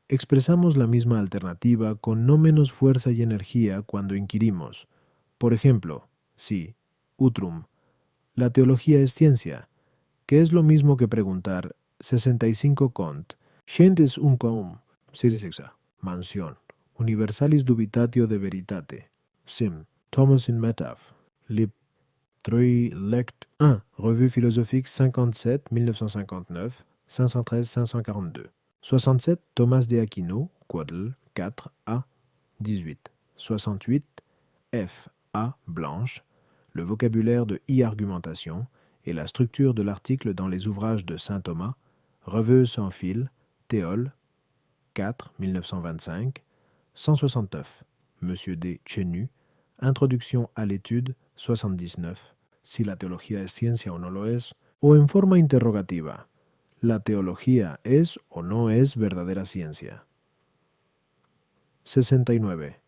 expresamos la misma alternativa con no menos fuerza y energía cuando inquirimos. Por ejemplo, si, utrum, la teología es ciencia, que es lo mismo que preguntar 65 cont, gentes unquam, sirisexa, mansión, universalis dubitatio de veritate, sim, Thomas in Metaph, lib 3 lect 1, Revue philosophique 57, 1959, 513-542. 67, Thomas de Aquino, Quadl 4 a 18. 68, F. A. Blanche, le vocabulaire de e-argumentation et la structure de l'article dans les ouvrages de saint Thomas, Revue sans fil, Théol, 4, 1925, 169, Monsieur D. Chenu, Introduction à l'étude, 79, si la teología es ciencia o no lo es, o en forma interrogativa, ¿la teología es o no es verdadera ciencia? 69.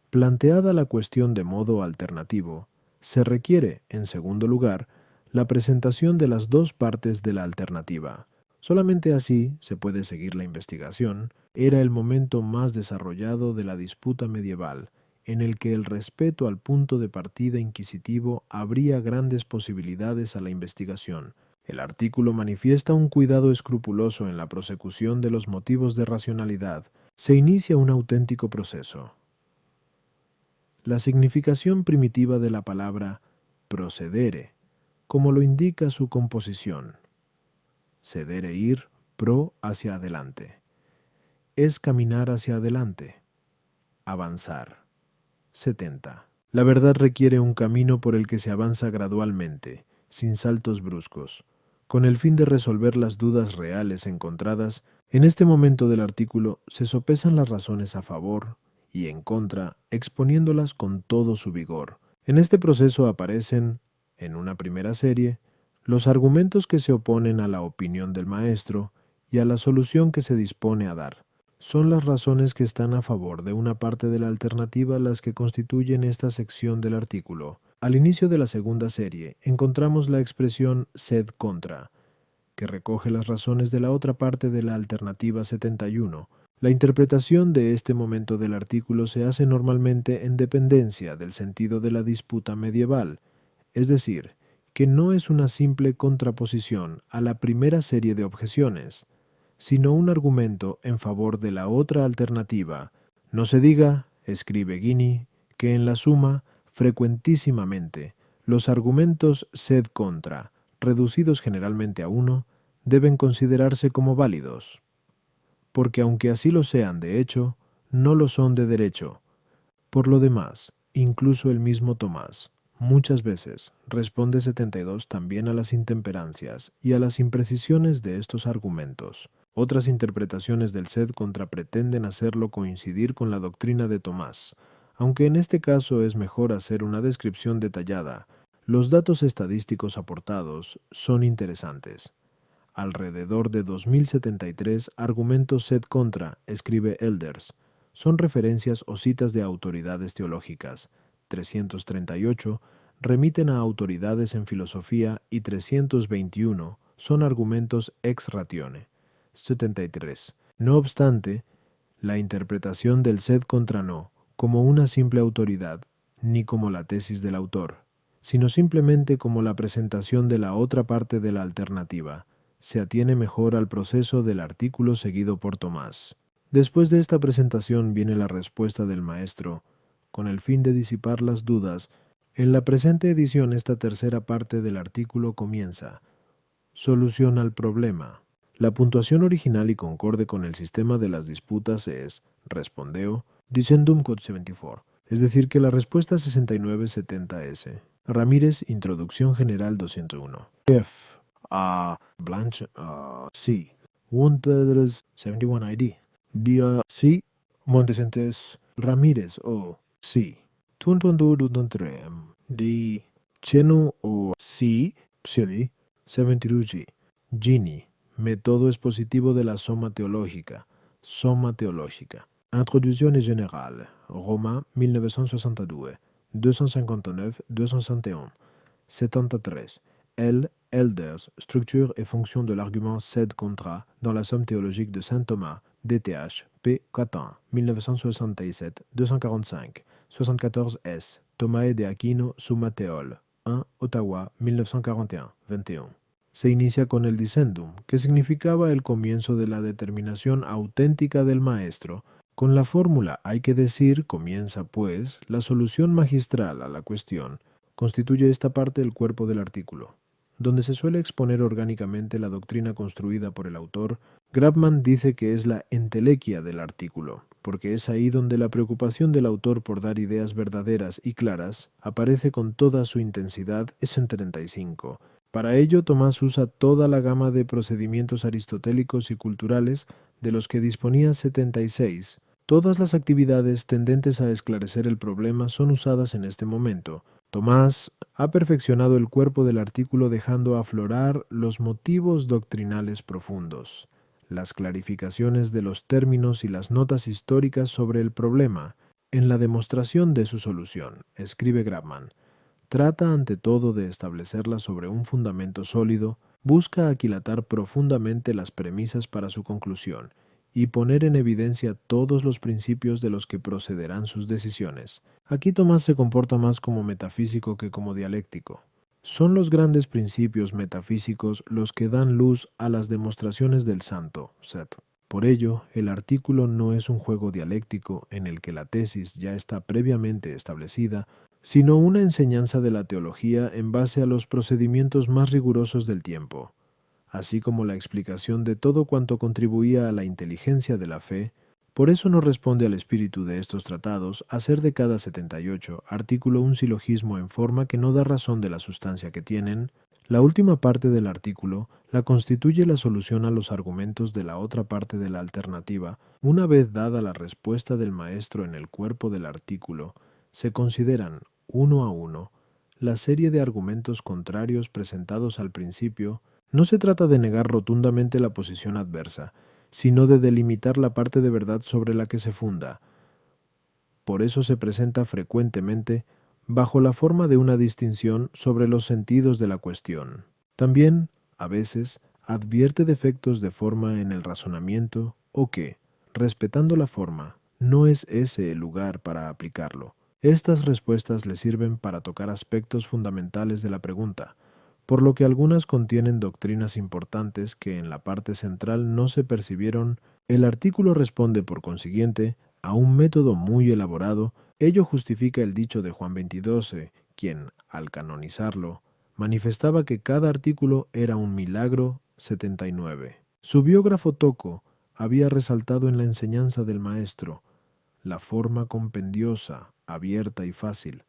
Planteada la cuestión de modo alternativo, se requiere, en segundo lugar, la presentación de las dos partes de la alternativa. Solamente así se puede seguir la investigación. Era el momento más desarrollado de la disputa medieval, en el que el respeto al punto de partida inquisitivo abría grandes posibilidades a la investigación. El artículo manifiesta un cuidado escrupuloso en la prosecución de los motivos de racionalidad. Se inicia un auténtico proceso. La significación primitiva de la palabra procedere, como lo indica su composición. Cedere ir, pro hacia adelante. Es caminar hacia adelante. Avanzar. 70. La verdad requiere un camino por el que se avanza gradualmente, sin saltos bruscos, con el fin de resolver las dudas reales encontradas. En este momento del artículo se sopesan las razones a favor y en contra, exponiéndolas con todo su vigor. En este proceso aparecen, en una primera serie, los argumentos que se oponen a la opinión del maestro y a la solución que se dispone a dar. Son las razones que están a favor de una parte de la alternativa las que constituyen esta sección del artículo. Al inicio de la segunda serie encontramos la expresión sed contra, que recoge las razones de la otra parte de la alternativa 71. La interpretación de este momento del artículo se hace normalmente en dependencia del sentido de la disputa medieval, es decir, que no es una simple contraposición a la primera serie de objeciones, sino un argumento en favor de la otra alternativa. No se diga, escribe Guini, que en la suma, frecuentísimamente, los argumentos sed contra, reducidos generalmente a uno, deben considerarse como válidos, porque aunque así lo sean de hecho, no lo son de derecho. Por lo demás, incluso el mismo Tomás, muchas veces, responde 72 también a las intemperancias y a las imprecisiones de estos argumentos. Otras interpretaciones del sed contra pretenden hacerlo coincidir con la doctrina de Tomás, aunque en este caso es mejor hacer una descripción detallada. Los datos estadísticos aportados son interesantes. Alrededor de 2073 argumentos sed contra, escribe Elders, son referencias o citas de autoridades teológicas. 338 remiten a autoridades en filosofía y 321 son argumentos ex ratione. 73. No obstante, la interpretación del sed contra no, como una simple autoridad, ni como la tesis del autor, sino simplemente como la presentación de la otra parte de la alternativa, se atiene mejor al proceso del artículo seguido por Tomás. Después de esta presentación viene la respuesta del maestro, con el fin de disipar las dudas. En la presente edición esta tercera parte del artículo comienza. Solución al problema. La puntuación original y concorde con el sistema de las disputas es, respondeo, dicendum quod 74, es decir que la respuesta 6970S. Ramírez, Introducción General 201. F. Blanche, C. 171 ID. Dia C. Montesentes Ramírez, O. C. Tuntundudutuntrem. Di Chenu o Si, Psiodi, Seventirugi, Gini, método expositivo de la soma teológica. Soma teológica. Introduzione générale. Roma, 1962. 259, 261. 73. L. Elders, structure et fonction de l'argument sed-contra dans la somme théologique de saint Thomas, DTH, p. Catin, 1967, 245, 74 S. Thomae de Aquino, Summa Theol, 1, Ottawa, 1941, 21. Se inicia con el dicendum, que significaba el comienzo de la determinación auténtica del maestro. Con la fórmula hay que decir, comienza pues, la solución magistral a la cuestión. Constituye esta parte el cuerpo del artículo. Donde se suele exponer orgánicamente la doctrina construida por el autor, Grabman dice que es la entelequia del artículo, porque es ahí donde la preocupación del autor por dar ideas verdaderas y claras aparece con toda su intensidad. Es en 35. Para ello, Tomás usa toda la gama de procedimientos aristotélicos y culturales de los que disponía 76. Todas las actividades tendentes a esclarecer el problema son usadas en este momento. Tomás ha perfeccionado el cuerpo del artículo dejando aflorar los motivos doctrinales profundos, las clarificaciones de los términos y las notas históricas sobre el problema. En la demostración de su solución, escribe Grabman, trata ante todo de establecerla sobre un fundamento sólido, busca aquilatar profundamente las premisas para su conclusión y poner en evidencia todos los principios de los que procederán sus decisiones. Aquí Tomás se comporta más como metafísico que como dialéctico. Son los grandes principios metafísicos los que dan luz a las demostraciones del santo, Set. Por ello, el artículo no es un juego dialéctico en el que la tesis ya está previamente establecida, sino una enseñanza de la teología en base a los procedimientos más rigurosos del tiempo, así como la explicación de todo cuanto contribuía a la inteligencia de la fe. Por eso no responde al espíritu de estos tratados hacer de cada 78 artículo un silogismo en forma que no da razón de la sustancia que tienen. La última parte del artículo la constituye la solución a los argumentos de la otra parte de la alternativa. Una vez dada la respuesta del maestro en el cuerpo del artículo, se consideran, uno a uno, la serie de argumentos contrarios presentados al principio. No se trata de negar rotundamente la posición adversa, sino de delimitar la parte de verdad sobre la que se funda. Por eso se presenta frecuentemente bajo la forma de una distinción sobre los sentidos de la cuestión. También, a veces, advierte defectos de forma en el razonamiento o que, respetando la forma, no es ese el lugar para aplicarlo. Estas respuestas le sirven para tocar aspectos fundamentales de la pregunta, por lo que algunas contienen doctrinas importantes que en la parte central no se percibieron. El artículo responde, por consiguiente, a un método muy elaborado. Ello justifica el dicho de Juan XXII, quien, al canonizarlo, manifestaba que cada artículo era un milagro. 79. Su biógrafo Tocco había resaltado en la enseñanza del maestro la forma compendiosa, abierta y fácil.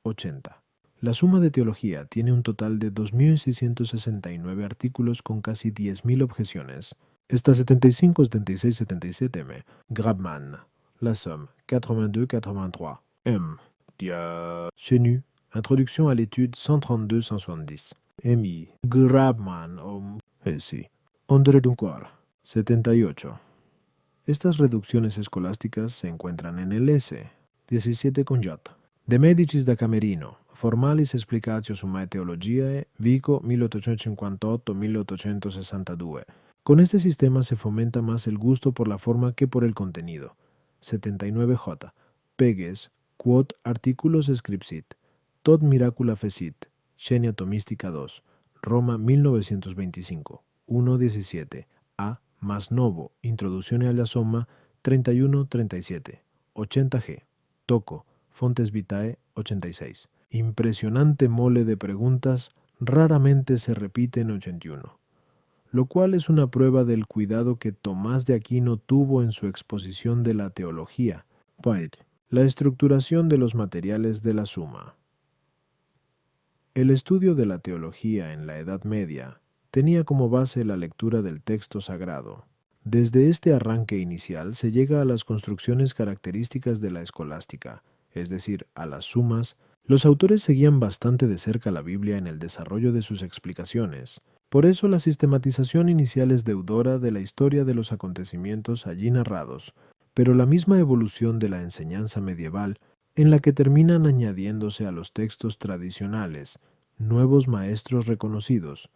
80. La Suma de Teología tiene un total de 2.669 artículos con casi 10.000 objeciones. Esta 75, 76, 77 M. Grabman. La Somme, 82-83. M. Dia. Chenu. Introduction à l'étude 132-170. M.I. Grabman. Sí. Ondre Dunquar. 78. Estas reducciones escolásticas se encuentran en el S. 17 con J. De Medicis da Camerino, Formalis Explicatio Summae Theologiae, Vico 1858-1862. Con este sistema se fomenta más el gusto por la forma que por el contenido. 79J. Peges, quod articulos scripsit, tot miracula fecit, Xenia Tomística 2, Roma 1925, 1.17, A. Masnovo, Introduzione alla Somma 31-37, 80G. Tocco, Fontes Vitae 86. Impresionante mole de preguntas, raramente se repite en 81, lo cual es una prueba del cuidado que Tomás de Aquino tuvo en su exposición de la teología. La estructuración de los materiales de la Suma. El estudio de la teología en la Edad Media tenía como base la lectura del texto sagrado. Desde este arranque inicial se llega a las construcciones características de la escolástica, es decir, a las sumas, los autores seguían bastante de cerca la Biblia en el desarrollo de sus explicaciones. Por eso la sistematización inicial es deudora de la historia de los acontecimientos allí narrados, pero la misma evolución de la enseñanza medieval, en la que terminan añadiéndose a los textos tradicionales nuevos maestros reconocidos,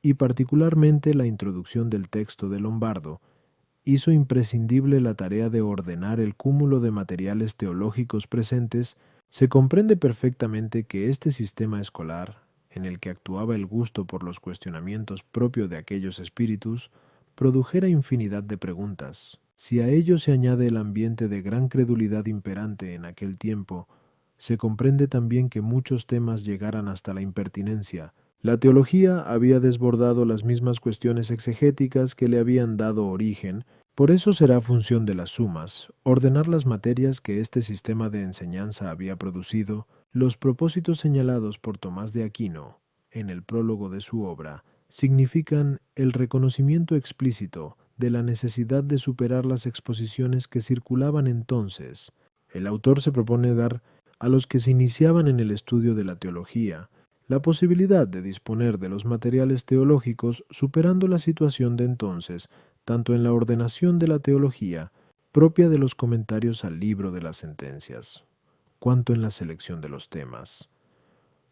y particularmente la introducción del texto de Lombardo, hizo imprescindible la tarea de ordenar el cúmulo de materiales teológicos presentes. Se comprende perfectamente que este sistema escolar, en el que actuaba el gusto por los cuestionamientos propio de aquellos espíritus, produjera infinidad de preguntas. Si a ello se añade el ambiente de gran credulidad imperante en aquel tiempo, se comprende también que muchos temas llegaran hasta la impertinencia. La teología había desbordado las mismas cuestiones exegéticas que le habían dado origen. Por eso será función de las sumas ordenar las materias que este sistema de enseñanza había producido. Los propósitos señalados por Tomás de Aquino en el prólogo de su obra significan el reconocimiento explícito de la necesidad de superar las exposiciones que circulaban entonces. El autor se propone dar a los que se iniciaban en el estudio de la teología la posibilidad de disponer de los materiales teológicos superando la situación de entonces, tanto en la ordenación de la teología, propia de los comentarios al libro de las sentencias, cuanto en la selección de los temas,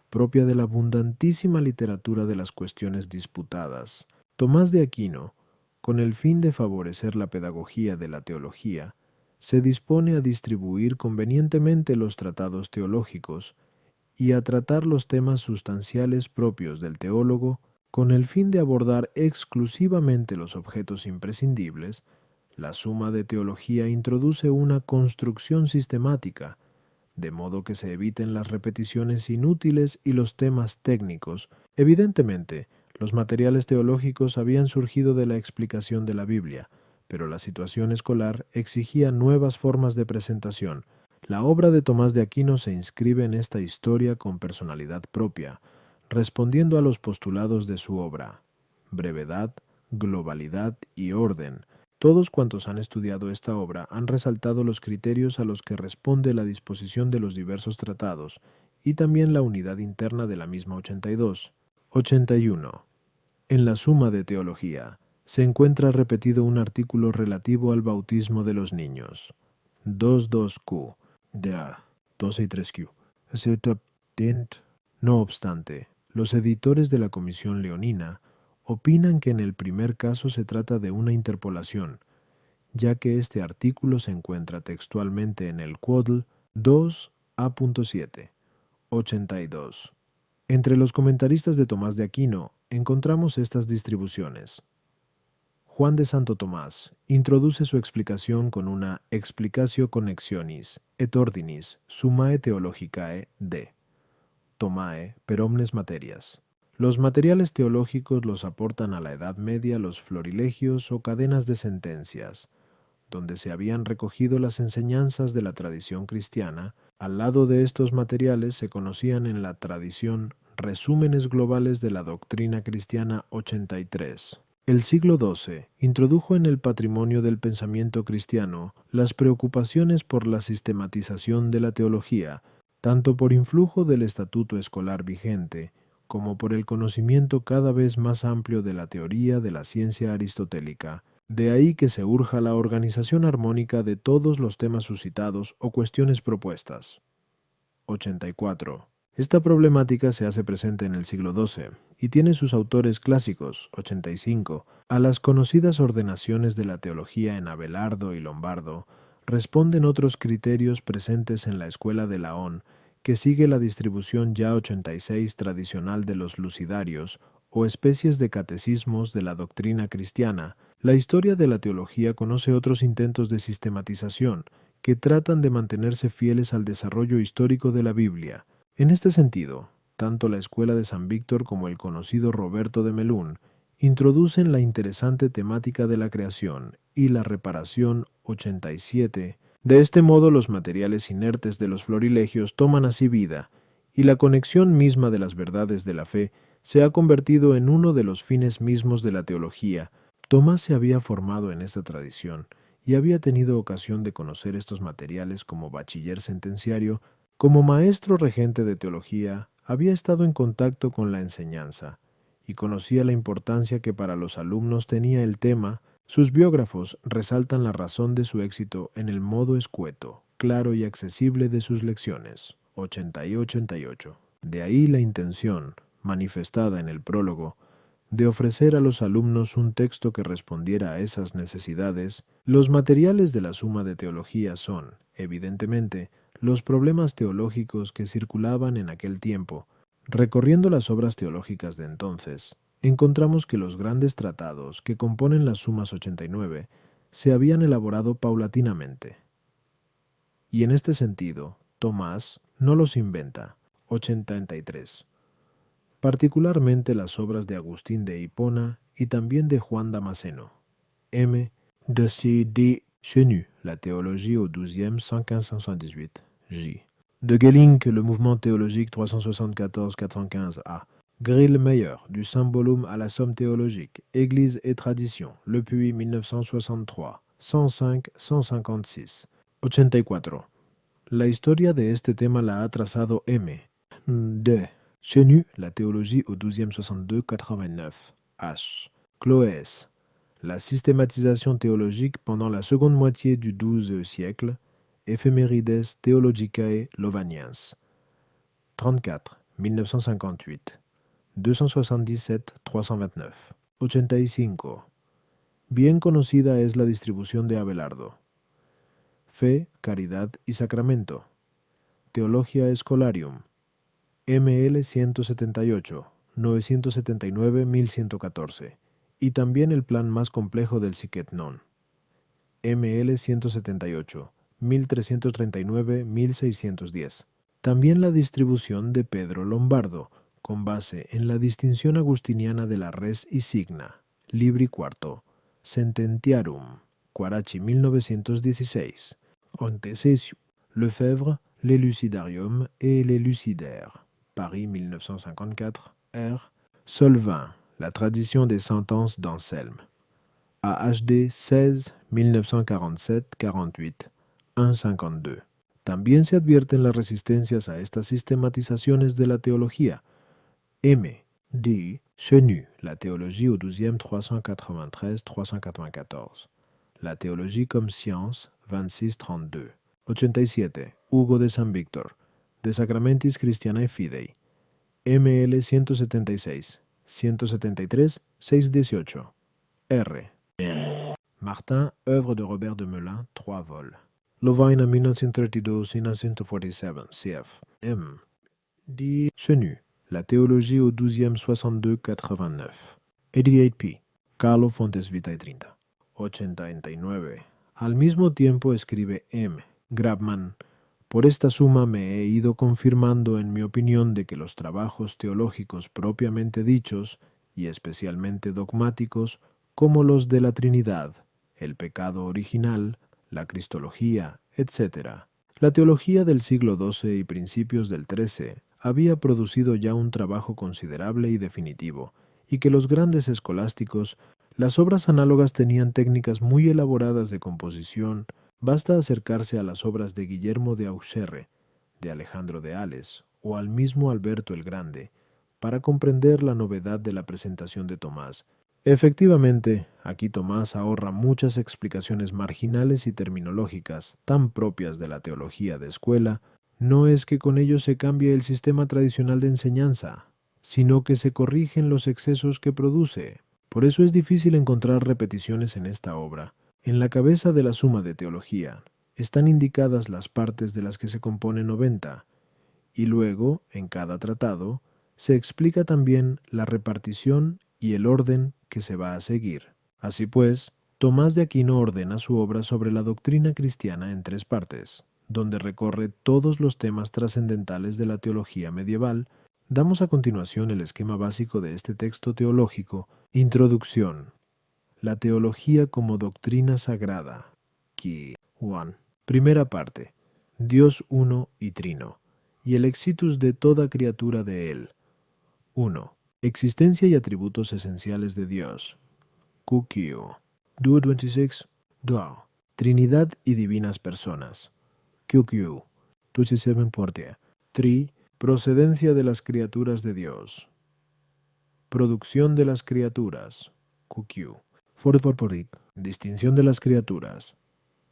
propia de la abundantísima literatura de las cuestiones disputadas. Tomás de Aquino, con el fin de favorecer la pedagogía de la teología, se dispone a distribuir convenientemente los tratados teológicos y a tratar los temas sustanciales propios del teólogo, con el fin de abordar exclusivamente los objetos imprescindibles. La Suma de Teología introduce una construcción sistemática, de modo que se eviten las repeticiones inútiles y los temas técnicos. Evidentemente, los materiales teológicos habían surgido de la explicación de la Biblia, pero la situación escolar exigía nuevas formas de presentación. La obra de Tomás de Aquino se inscribe en esta historia con personalidad propia, respondiendo a los postulados de su obra: brevedad, globalidad y orden. Todos cuantos han estudiado esta obra han resaltado los criterios a los que responde la disposición de los diversos tratados y también la unidad interna de la misma 82. 81. En la Suma de Teología se encuentra repetido un artículo relativo al bautismo de los niños. 22Q. Da, 12 y 3Q. No obstante, los editores de la Comisión Leonina opinan que en el primer caso se trata de una interpolación, ya que este artículo se encuentra textualmente en el Quodl 2A.7, 82. Entre los comentaristas de Tomás de Aquino encontramos estas distribuciones. Juan de Santo Tomás introduce su explicación con una explicatio connexionis et ordinis summae theologicae de Tomae per omnes materias. Los materiales teológicos los aportan a la Edad Media los florilegios o cadenas de sentencias, donde se habían recogido las enseñanzas de la tradición cristiana. Al lado de estos materiales se conocían en la tradición resúmenes globales de la doctrina cristiana 83. El siglo XII introdujo en el patrimonio del pensamiento cristiano las preocupaciones por la sistematización de la teología, tanto por influjo del estatuto escolar vigente, como por el conocimiento cada vez más amplio de la teoría de la ciencia aristotélica. De ahí que se urja la organización armónica de todos los temas suscitados o cuestiones propuestas. 84. Esta problemática se hace presente en el siglo XII y tiene sus autores clásicos. 85. A las conocidas ordenaciones de la teología en Abelardo y Lombardo responden otros criterios presentes en la escuela de Laón, que sigue la distribución ya 86 tradicional de los lucidarios o especies de catecismos de la doctrina cristiana. La historia de la teología conoce otros intentos de sistematización que tratan de mantenerse fieles al desarrollo histórico de la Biblia. En este sentido, tanto la escuela de San Víctor como el conocido Roberto de Melun introducen la interesante temática de la creación y la reparación 87. De este modo, los materiales inertes de los florilegios toman así vida, y la conexión misma de las verdades de la fe se ha convertido en uno de los fines mismos de la teología. Tomás se había formado en esta tradición, y había tenido ocasión de conocer estos materiales como bachiller sentenciario. Como maestro regente de teología, había estado en contacto con la enseñanza y conocía la importancia que para los alumnos tenía el tema. Sus biógrafos resaltan la razón de su éxito en el modo escueto, claro y accesible de sus lecciones, 80 y 88. De ahí la intención, manifestada en el prólogo, de ofrecer a los alumnos un texto que respondiera a esas necesidades. Los materiales de la Suma de Teología son, evidentemente, los problemas teológicos que circulaban en aquel tiempo. Recorriendo las obras teológicas de entonces, encontramos que los grandes tratados que componen las Sumas 89 se habían elaborado paulatinamente. Y en este sentido, Tomás no los inventa. 83. Particularmente las obras de Agustín de Hipona y también de Juan Damasceno. M. de C.D. Chenu, La théologie au XIIe, 115-118. J. De Gelling, Le mouvement théologique 374-415a. Grille-Meyer, Du Symbolum à la Somme théologique, Église et Tradition, Le Puy 1963, 105-156. 84. La historia de este tema la ha trazado M. de Chenu, La théologie au XIIe 62-89. H. Cloès, La systématisation théologique pendant la seconde moitié du XIIe siècle, Ephémérides Theologicae Lovaniens. 34, 1958. 277-329. 85. Bien conocida es la distribución de Abelardo. Fe, Caridad y Sacramento. Theologia Scholarium. ML 178, 979-1114. Y también el plan más complejo del Siquet Non. ML 178, 1339-1610. También la distribución de Pedro Lombardo, con base en la distinción agustiniana de la res y signa, libri cuarto, Sententiarum, Guarachi 1916, Antecesio, Lefebvre, l'Elucidarium et l'Elucidaire, Paris 1954, R. Solvin, La tradition des sentences d'Anselme, AHD 16, 1947-48, 152. También se advierten las resistencias a estas sistematizaciones de la teología. M. D. Chenu, La théologie au XIIe 393-394. La théologie comme science, 26-32. 87. Hugo de San Víctor, De Sacramentis Christianae Fidei. ML 176, 173, 618. R. Martin, œuvre de Robert de Melun, 3 vols. Louvain 1932-1947, cf. M. D. Chenu, La théologie au XIIe 62-89. 88p. Carlo Fontes Vitae 30. 89. Al mismo tiempo escribe M. Grabman: por esta suma me he ido confirmando en mi opinión de que los trabajos teológicos propiamente dichos, y especialmente dogmáticos, como los de la Trinidad, el pecado original, la cristología, etc. La teología del siglo XII y principios del XIII había producido ya un trabajo considerable y definitivo, y que los grandes escolásticos, las obras análogas tenían técnicas muy elaboradas de composición. Basta acercarse a las obras de Guillermo de Auxerre, de Alejandro de Ales, o al mismo Alberto el Grande, para comprender la novedad de la presentación de Tomás. Efectivamente, aquí Tomás ahorra muchas explicaciones marginales y terminológicas, tan propias de la teología de escuela. No es que con ello se cambie el sistema tradicional de enseñanza, sino que se corrigen los excesos que produce. Por eso es difícil encontrar repeticiones en esta obra. En la cabeza de la Suma de Teología están indicadas las partes de las que se compone 90, y luego, en cada tratado, se explica también la repartición y el orden que se va a seguir. Así pues, Tomás de Aquino ordena su obra sobre la doctrina cristiana en 3 partes, donde recorre todos los temas trascendentales de la teología medieval. Damos a continuación el esquema básico de este texto teológico. Introducción. La teología como doctrina sagrada. Key 1. Primera parte. Dios uno y trino, y el exitus de toda criatura de él. 1. Existencia y atributos esenciales de Dios. QQ. 226. 2. Trinidad y divinas personas. QQ. 2740. 3. Procedencia de las criaturas de Dios. Producción de las criaturas. QQ. 4440. Distinción de las criaturas.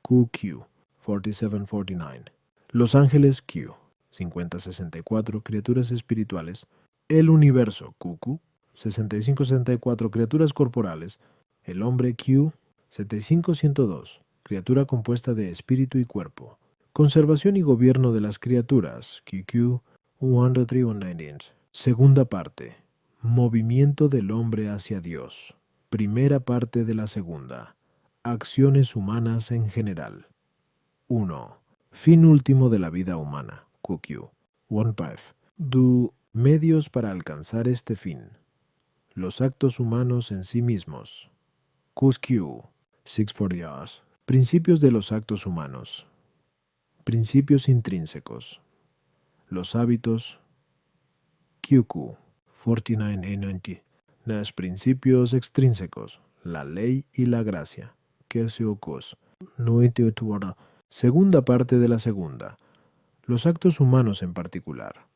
QQ. 4749. Los ángeles Q. 5064. Criaturas espirituales. El universo QQ. 6564. Criaturas corporales. El hombre Q. 7502. Criatura compuesta de espíritu y cuerpo. Conservación y gobierno de las criaturas. QQ 103-198. Segunda parte. Movimiento del hombre hacia Dios. Primera parte de la segunda. Acciones humanas en general. 1. Fin último de la vida humana. QQ 15. Medios para alcanzar este fin. Los actos humanos en sí mismos. QQ 640. Principios de los actos humanos. Principios intrínsecos. Los hábitos. QQ 49A90. Los principios extrínsecos. La ley y la gracia. QQ 98. Segunda parte de la segunda. Los actos humanos en particular.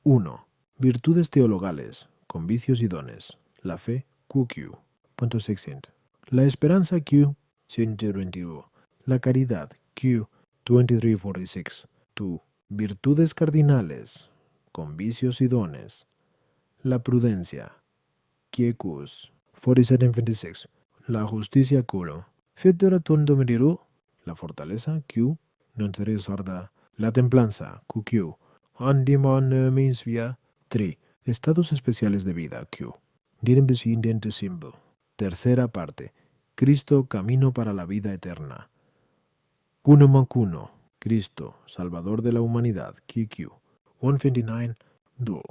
1. Virtudes teologales, con vicios y dones. La fe. QQ. Punto 600. La esperanza Q. 121. La caridad Q. 2346. 2. Virtudes cardinales, con vicios y dones. La prudencia QQ. 4726. La justicia Q. Fetera Tondomiriru. La fortaleza Q. 93. La templanza QQ. Andimanemisvia 3. Estados especiales de vida Q. Dirembesidiente symbol. Tercera parte. Cristo, camino para la vida eterna. Kuno, Cristo, Salvador de la humanidad, QQ. 129. 2.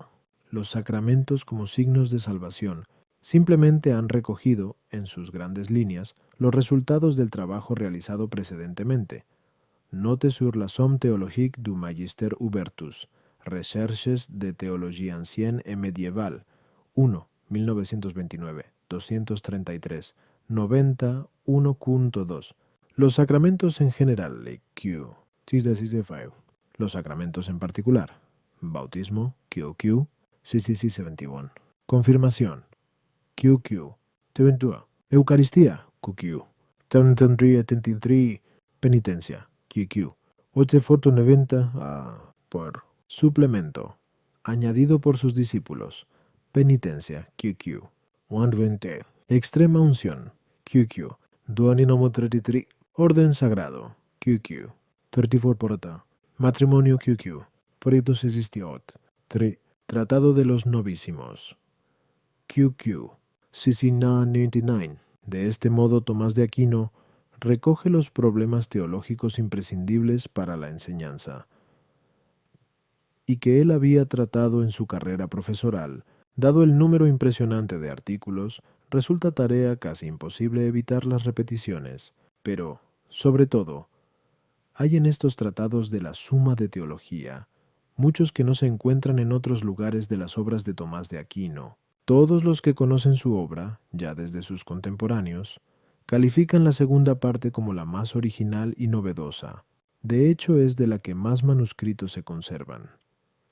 Los sacramentos como signos de salvación simplemente han recogido, en sus grandes líneas, los resultados del trabajo realizado precedentemente. Note sur la somme théologique du Magister Hubertus, Recherches de Théologie Ancienne et Médiévale, 1, 1929, 233, 90, 1.2. Los sacramentos en general, Q. 665. Los sacramentos en particular. Bautismo, QQ, 6671. Confirmación, QQ, 72. Eucaristía, QQ, 73. Penitencia, QQ, 890 por suplemento, añadido por sus discípulos. Penitencia, QQ, 120. Extrema unción, QQ, 233. Orden sagrado, QQ, 34 porta. Matrimonio QQ, 468. 3. Tratado de los novísimos, QQ, 6999. De este modo, Tomás de Aquino recoge los problemas teológicos imprescindibles para la enseñanza, y que él había tratado en su carrera profesoral. Dado el número impresionante de artículos, resulta tarea casi imposible evitar las repeticiones, pero, sobre todo, hay en estos tratados de la Suma de Teología muchos que no se encuentran en otros lugares de las obras de Tomás de Aquino. Todos los que conocen su obra, ya desde sus contemporáneos, califican la segunda parte como la más original y novedosa. De hecho, es de la que más manuscritos se conservan,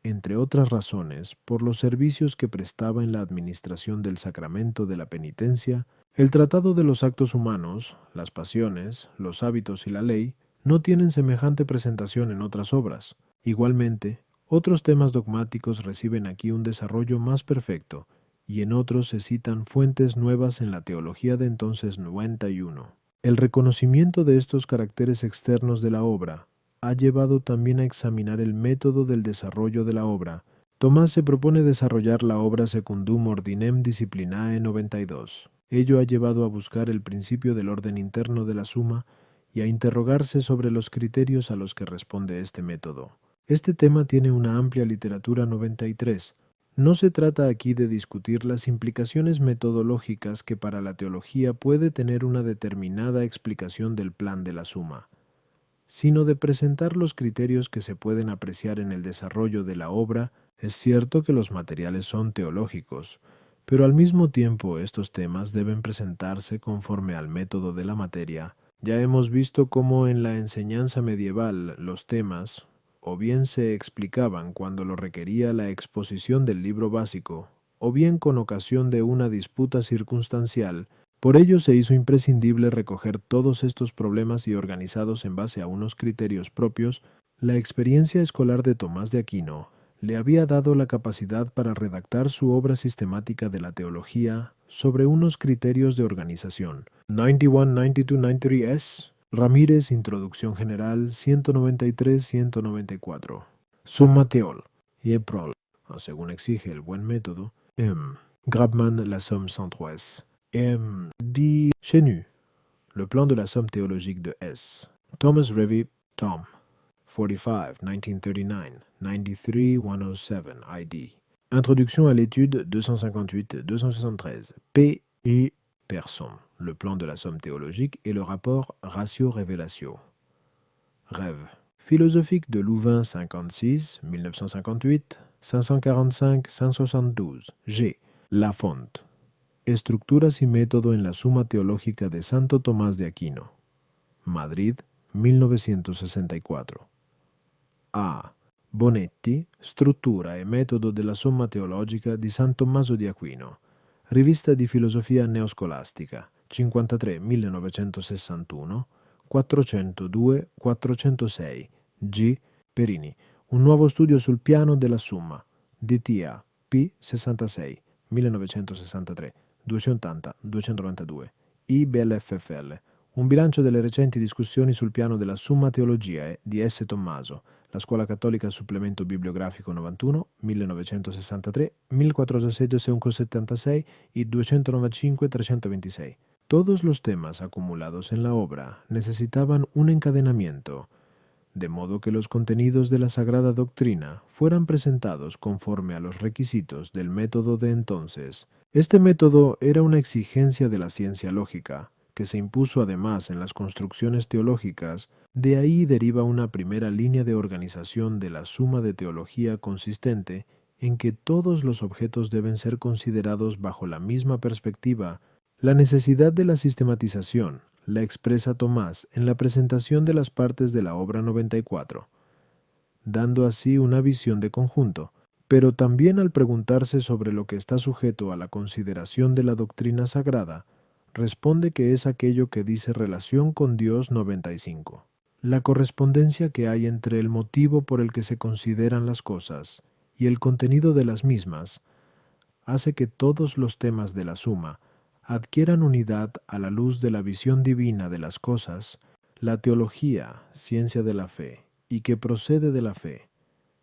entre otras razones, por los servicios que prestaba en la administración del sacramento de la penitencia. El tratado de los actos humanos, las pasiones, los hábitos y la ley no tienen semejante presentación en otras obras. Igualmente, otros temas dogmáticos reciben aquí un desarrollo más perfecto, y en otros se citan fuentes nuevas en la teología de entonces 91. El reconocimiento de estos caracteres externos de la obra ha llevado también a examinar el método del desarrollo de la obra. Tomás se propone desarrollar la obra secundum ordinem disciplinae 92. Ello ha llevado a buscar el principio del orden interno de la suma y a interrogarse sobre los criterios a los que responde este método. Este tema tiene una amplia literatura 93. No se trata aquí de discutir las implicaciones metodológicas que para la teología puede tener una determinada explicación del plan de la suma, sino de presentar los criterios que se pueden apreciar en el desarrollo de la obra. Es cierto que los materiales son teológicos, pero al mismo tiempo estos temas deben presentarse conforme al método de la materia, Ya hemos visto cómo en la enseñanza medieval los temas o bien se explicaban cuando lo requería la exposición del libro básico, o bien con ocasión de una disputa circunstancial. Por ello se hizo imprescindible recoger todos estos problemas y organizados en base a unos criterios propios. La experiencia escolar de Tomás de Aquino le había dado la capacidad para redactar su obra sistemática de la teología sobre unos criterios de organización. 91, 92, 93S. Ramírez, Introducción General, 193-194. Summa Theol. Yeprol, según exige el buen método. M. Grabman, la somme 103. M. D. Chenu, le plan de la somme théologique de S. Thomas Revy, Tom. 45, 1939, 93-107, ID. Introduction à l'étude 258-273. P. et Persson, le plan de la somme théologique et le rapport ratio-révélatio. Rêve. Philosophique de Louvain 56, 1958, 545, 572. G. La Font. Estructuras y método en la Suma Teológica de Santo Tomás de Aquino. Madrid, 1964. A. Bonetti, Struttura e metodo della Somma Teologica di San Tommaso di Aquino, Rivista di Filosofia Neoscolastica, 53 1961, 402-406, G. Perini, un nuovo studio sul piano della Summa, DTA, P. 66, 1963, 280-292, IBLFFL, un bilancio delle recenti discussioni sul piano della Summa Teologiae di S. Tommaso, la Scuola Cattolica Supplemento Bibliografico 91, 1963, 1476 y 295-326. Todos los temas acumulados en la obra necesitaban un encadenamiento, de modo que los contenidos de la Sagrada Doctrina fueran presentados conforme a los requisitos del método de entonces. Este método era una exigencia de la ciencia lógica, que se impuso además en las construcciones teológicas. De ahí deriva una primera línea de organización de la suma de teología consistente en que todos los objetos deben ser considerados bajo la misma perspectiva. La necesidad de la sistematización la expresa Tomás en la presentación de las partes de la obra 94, dando así una visión de conjunto, pero también al preguntarse sobre lo que está sujeto a la consideración de la doctrina sagrada, responde que es aquello que dice relación con Dios 95. La correspondencia que hay entre el motivo por el que se consideran las cosas y el contenido de las mismas hace que todos los temas de la suma adquieran unidad a la luz de la visión divina de las cosas. La teología, ciencia de la fe, y que procede de la fe,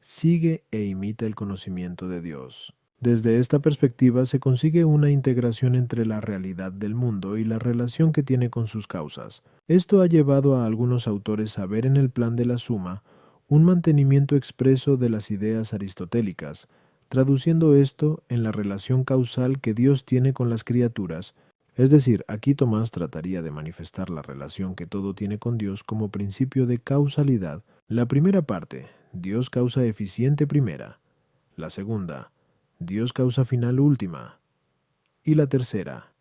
sigue e imita el conocimiento de Dios. Desde esta perspectiva se consigue una integración entre la realidad del mundo y la relación que tiene con sus causas. Esto ha llevado a algunos autores a ver en el plan de la suma un mantenimiento expreso de las ideas aristotélicas, traduciendo esto en la relación causal que Dios tiene con las criaturas. Es decir, aquí Tomás trataría de manifestar la relación que todo tiene con Dios como principio de causalidad. La primera parte, Dios causa eficiente primera. La segunda, Dios causa final última. Y la tercera,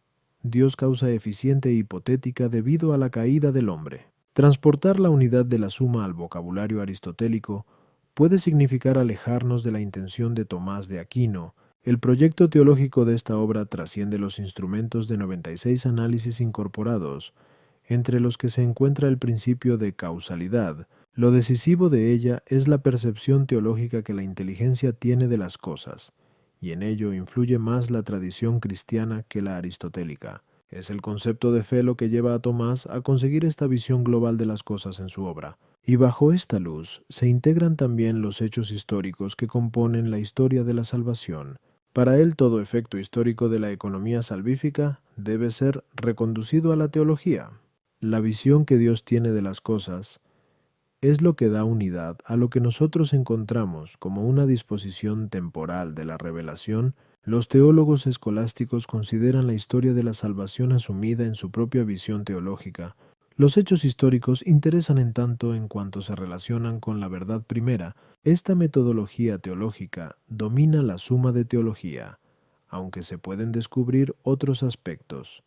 Dios causa eficiente hipotética debido a la caída del hombre. Transportar la unidad de la suma al vocabulario aristotélico puede significar alejarnos de la intención de Tomás de Aquino. El proyecto teológico de esta obra trasciende los instrumentos de 96 análisis incorporados, entre los que se encuentra el principio de causalidad. Lo decisivo de ella es la percepción teológica que la inteligencia tiene de las cosas, y en ello influye más la tradición cristiana que la aristotélica. Es el concepto de fe lo que lleva a Tomás a conseguir esta visión global de las cosas en su obra. Y bajo esta luz se integran también los hechos históricos que componen la historia de la salvación. Para él todo efecto histórico de la economía salvífica debe ser reconducido a la teología. La visión que Dios tiene de las cosas es lo que da unidad a lo que nosotros encontramos como una disposición temporal de la revelación. Los teólogos escolásticos consideran la historia de la salvación asumida en su propia visión teológica. Los hechos históricos interesan en tanto en cuanto se relacionan con la verdad primera. Esta metodología teológica domina la suma de teología, aunque se pueden descubrir otros aspectos.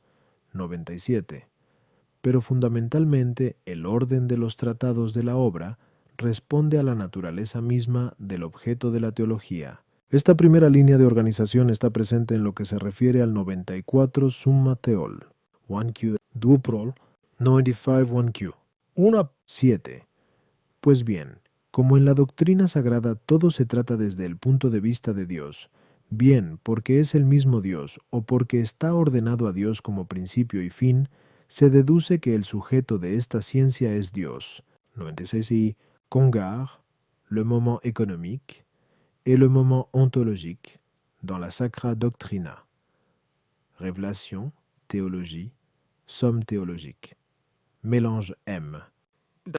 97. pero fundamentalmente el orden de los tratados de la obra responde a la naturaleza misma del objeto de la teología. Esta primera línea de organización está presente en lo que se refiere al 94 Summa Theol, 1Q Duprol, 95 1Q. 1.7. Pues bien, como en la doctrina sagrada todo se trata desde el punto de vista de Dios, bien porque es el mismo Dios o porque está ordenado a Dios como principio y fin, se deduce que el sujeto de esta ciencia es Dios. 96 y Congar, le moment économique et le moment ontologique dans la Sacra Doctrina. Révélation, théologie, somme théologique. Mélange M.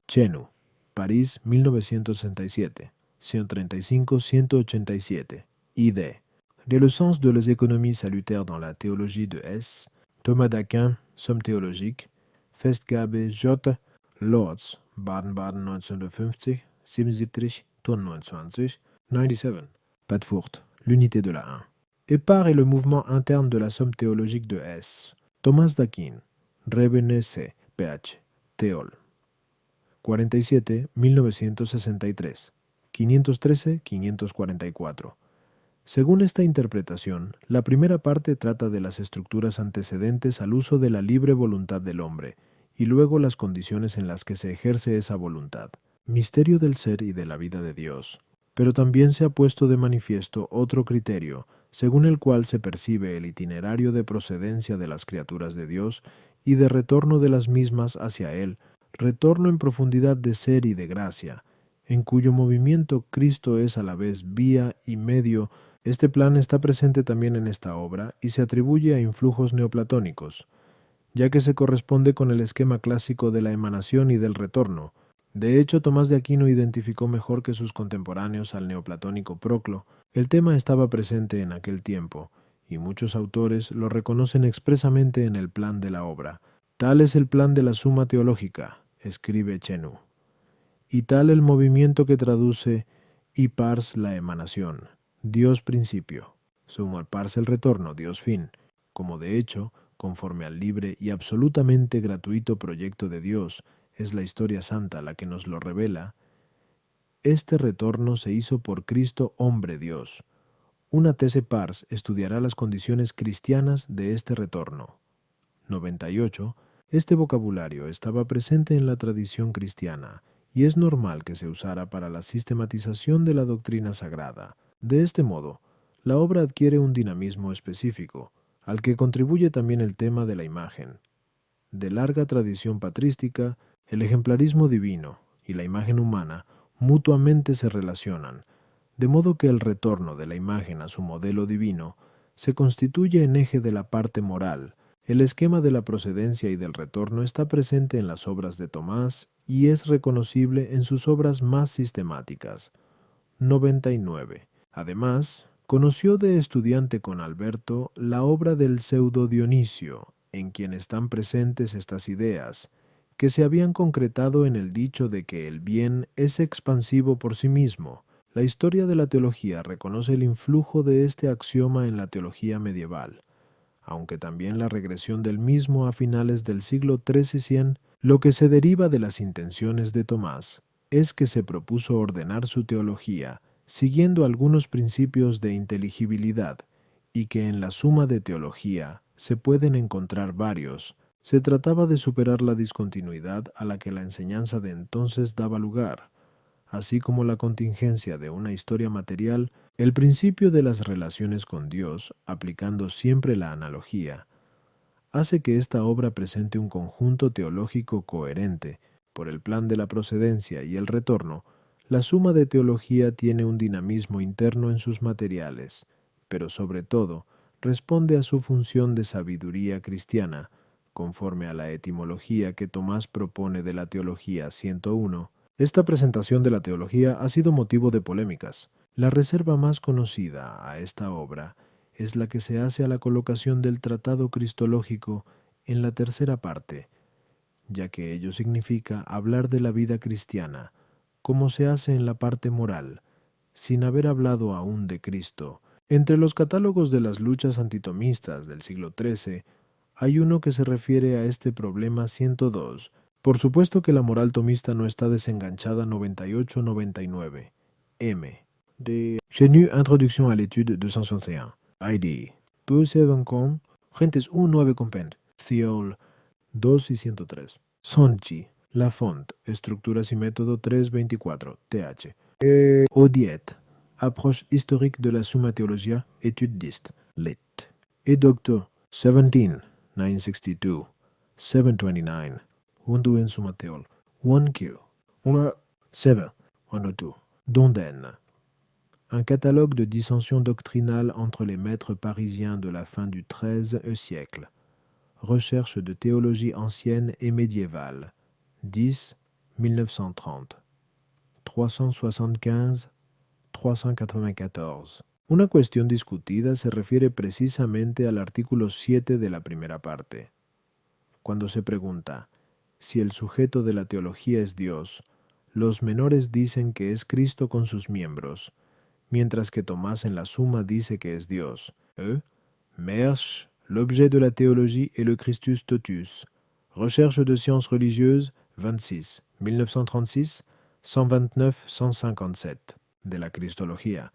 Chenu, París, 1967, 135-187, ID. Dès le sens de les économies salutaires dans la théologie de Hess, Thomas d'Aquin, Somme théologique, Festgabe J. Lords, Baden-Baden 1950, 77, Ton 29, 97, Padfurt, l'unité de la 1. Épar est le mouvement interne de la Somme théologique de Hess. Thomas d'Aquin, Rebene C. Ph. Théol. 47, 1963, 513-544. Según esta interpretación, la primera parte trata de las estructuras antecedentes al uso de la libre voluntad del hombre, y luego las condiciones en las que se ejerce esa voluntad, misterio del ser y de la vida de Dios. Pero también se ha puesto de manifiesto otro criterio, según el cual se percibe el itinerario de procedencia de las criaturas de Dios y de retorno de las mismas hacia Él, retorno en profundidad de ser y de gracia, en cuyo movimiento Cristo es a la vez vía y medio. Este plan está presente también en esta obra y se atribuye a influjos neoplatónicos, ya que se corresponde con el esquema clásico de la emanación y del retorno. De hecho, Tomás de Aquino identificó mejor que sus contemporáneos al neoplatónico Proclo. El tema estaba presente en aquel tiempo, y muchos autores lo reconocen expresamente en el plan de la obra. Tal es el plan de la Suma Teológica, escribe Chenu, y tal el movimiento que traduce y pars la emanación, Dios principio, summa pars el retorno, Dios fin, como de hecho, conforme al libre y absolutamente gratuito proyecto de Dios, es la historia santa la que nos lo revela. Este retorno se hizo por Cristo hombre Dios. Una these pars estudiará las condiciones cristianas de este retorno. 98. Este vocabulario estaba presente en la tradición cristiana y es normal que se usara para la sistematización de la doctrina sagrada. De este modo, la obra adquiere un dinamismo específico, al que contribuye también el tema de la imagen. De larga tradición patrística, el ejemplarismo divino y la imagen humana mutuamente se relacionan, de modo que el retorno de la imagen a su modelo divino se constituye en eje de la parte moral. El esquema de la procedencia y del retorno está presente en las obras de Tomás y es reconocible en sus obras más sistemáticas. 99. Además, conoció de estudiante con Alberto la obra del pseudo Dionisio, en quien están presentes estas ideas, que se habían concretado en el dicho de que el bien es expansivo por sí mismo. La historia de la teología reconoce el influjo de este axioma en la teología medieval, aunque también la regresión del mismo a finales del siglo XIII. Lo que se deriva de las intenciones de Tomás es que se propuso ordenar su teología siguiendo algunos principios de inteligibilidad, y que en la Suma de Teología se pueden encontrar varios. Se trataba de superar la discontinuidad a la que la enseñanza de entonces daba lugar, así como la contingencia de una historia material, el principio de las relaciones con Dios, aplicando siempre la analogía, hace que esta obra presente un conjunto teológico coherente. Por el plan de la procedencia y el retorno, la Suma de Teología tiene un dinamismo interno en sus materiales, pero sobre todo responde a su función de sabiduría cristiana, conforme a la etimología que Tomás propone de la Teología 101. Esta presentación de la teología ha sido motivo de polémicas. La reserva más conocida a esta obra es la que se hace a la colocación del tratado cristológico en la tercera parte, ya que ello significa hablar de la vida cristiana, como se hace en la parte moral, sin haber hablado aún de Cristo. Entre los catálogos de las luchas antitomistas del siglo XIII, Hay uno que se refiere a este problema 102. Por supuesto que la moral tomista no está desenganchada 98-99. M. De Genu Introduction à l'étude 261. ID. 275. Gentes 19 compend. Thiol 2 y 103. Sonchi. La Font. Estructuras y método 324. TH. Odiet. Approche historique de la Summa Theologia. Étude dist. Lit. Et Doctor 17. 962. 729. Hundu en Summa Theol. 1Q. 7. 102. Donden. Un catalogue de dissensions doctrinales entre les maîtres parisiens de la fin du XIIIe siècle. Recherche de théologie ancienne et médiévale. 10. 1930. 375. 394. Una cuestión discutida se refiere precisamente al artículo 7 de la primera parte. Cuando se pregunta si el sujeto de la teología es Dios, los menores dicen que es Cristo con sus miembros, mientras que Tomás en la Suma dice que es Dios. Mersch, l'objet de la théologie est le Christus totus. Recherche de sciences religieuses, 26, 1936, 129-157, de la Cristología.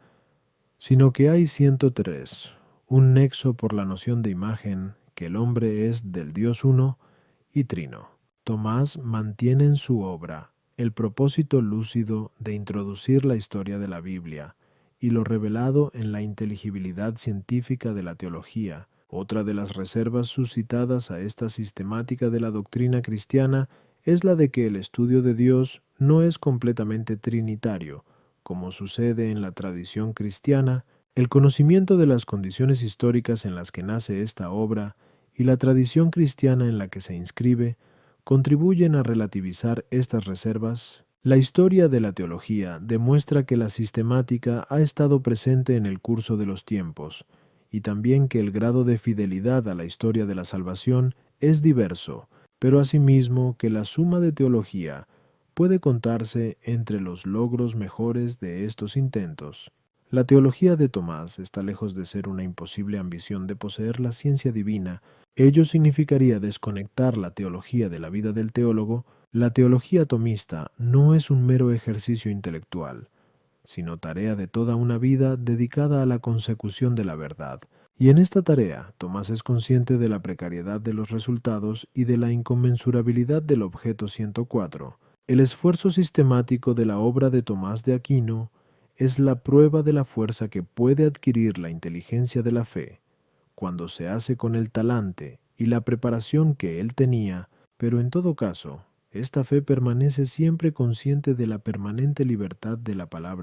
Sino que hay 103, un nexo por la noción de imagen, que el hombre es del Dios uno y trino. Tomás mantiene en su obra el propósito lúcido de introducir la historia de la Biblia y lo revelado en la inteligibilidad científica de la teología. Otra de las reservas suscitadas a esta sistemática de la doctrina cristiana es la de que el estudio de Dios no es completamente trinitario, como sucede en la tradición cristiana. El conocimiento de las condiciones históricas en las que nace esta obra y la tradición cristiana en la que se inscribe contribuyen a relativizar estas reservas. La historia de la teología demuestra que la sistemática ha estado presente en el curso de los tiempos, y también que el grado de fidelidad a la historia de la salvación es diverso, pero asimismo que la suma de teología puede contarse entre los logros mejores de estos intentos. La teología de Tomás está lejos de ser una imposible ambición de poseer la ciencia divina. Ello significaría desconectar la teología de la vida del teólogo. La teología tomista no es un mero ejercicio intelectual, sino tarea de toda una vida dedicada a la consecución de la verdad. Y en esta tarea, Tomás es consciente de la precariedad de los resultados y de la inconmensurabilidad del objeto 104. El esfuerzo sistemático de la obra de Tomás de Aquino es la prueba de la fuerza que puede adquirir la inteligencia de la fe, cuando se hace con el talante y la preparación que él tenía, pero en todo caso, esta fe permanece siempre consciente de la permanente libertad de la palabra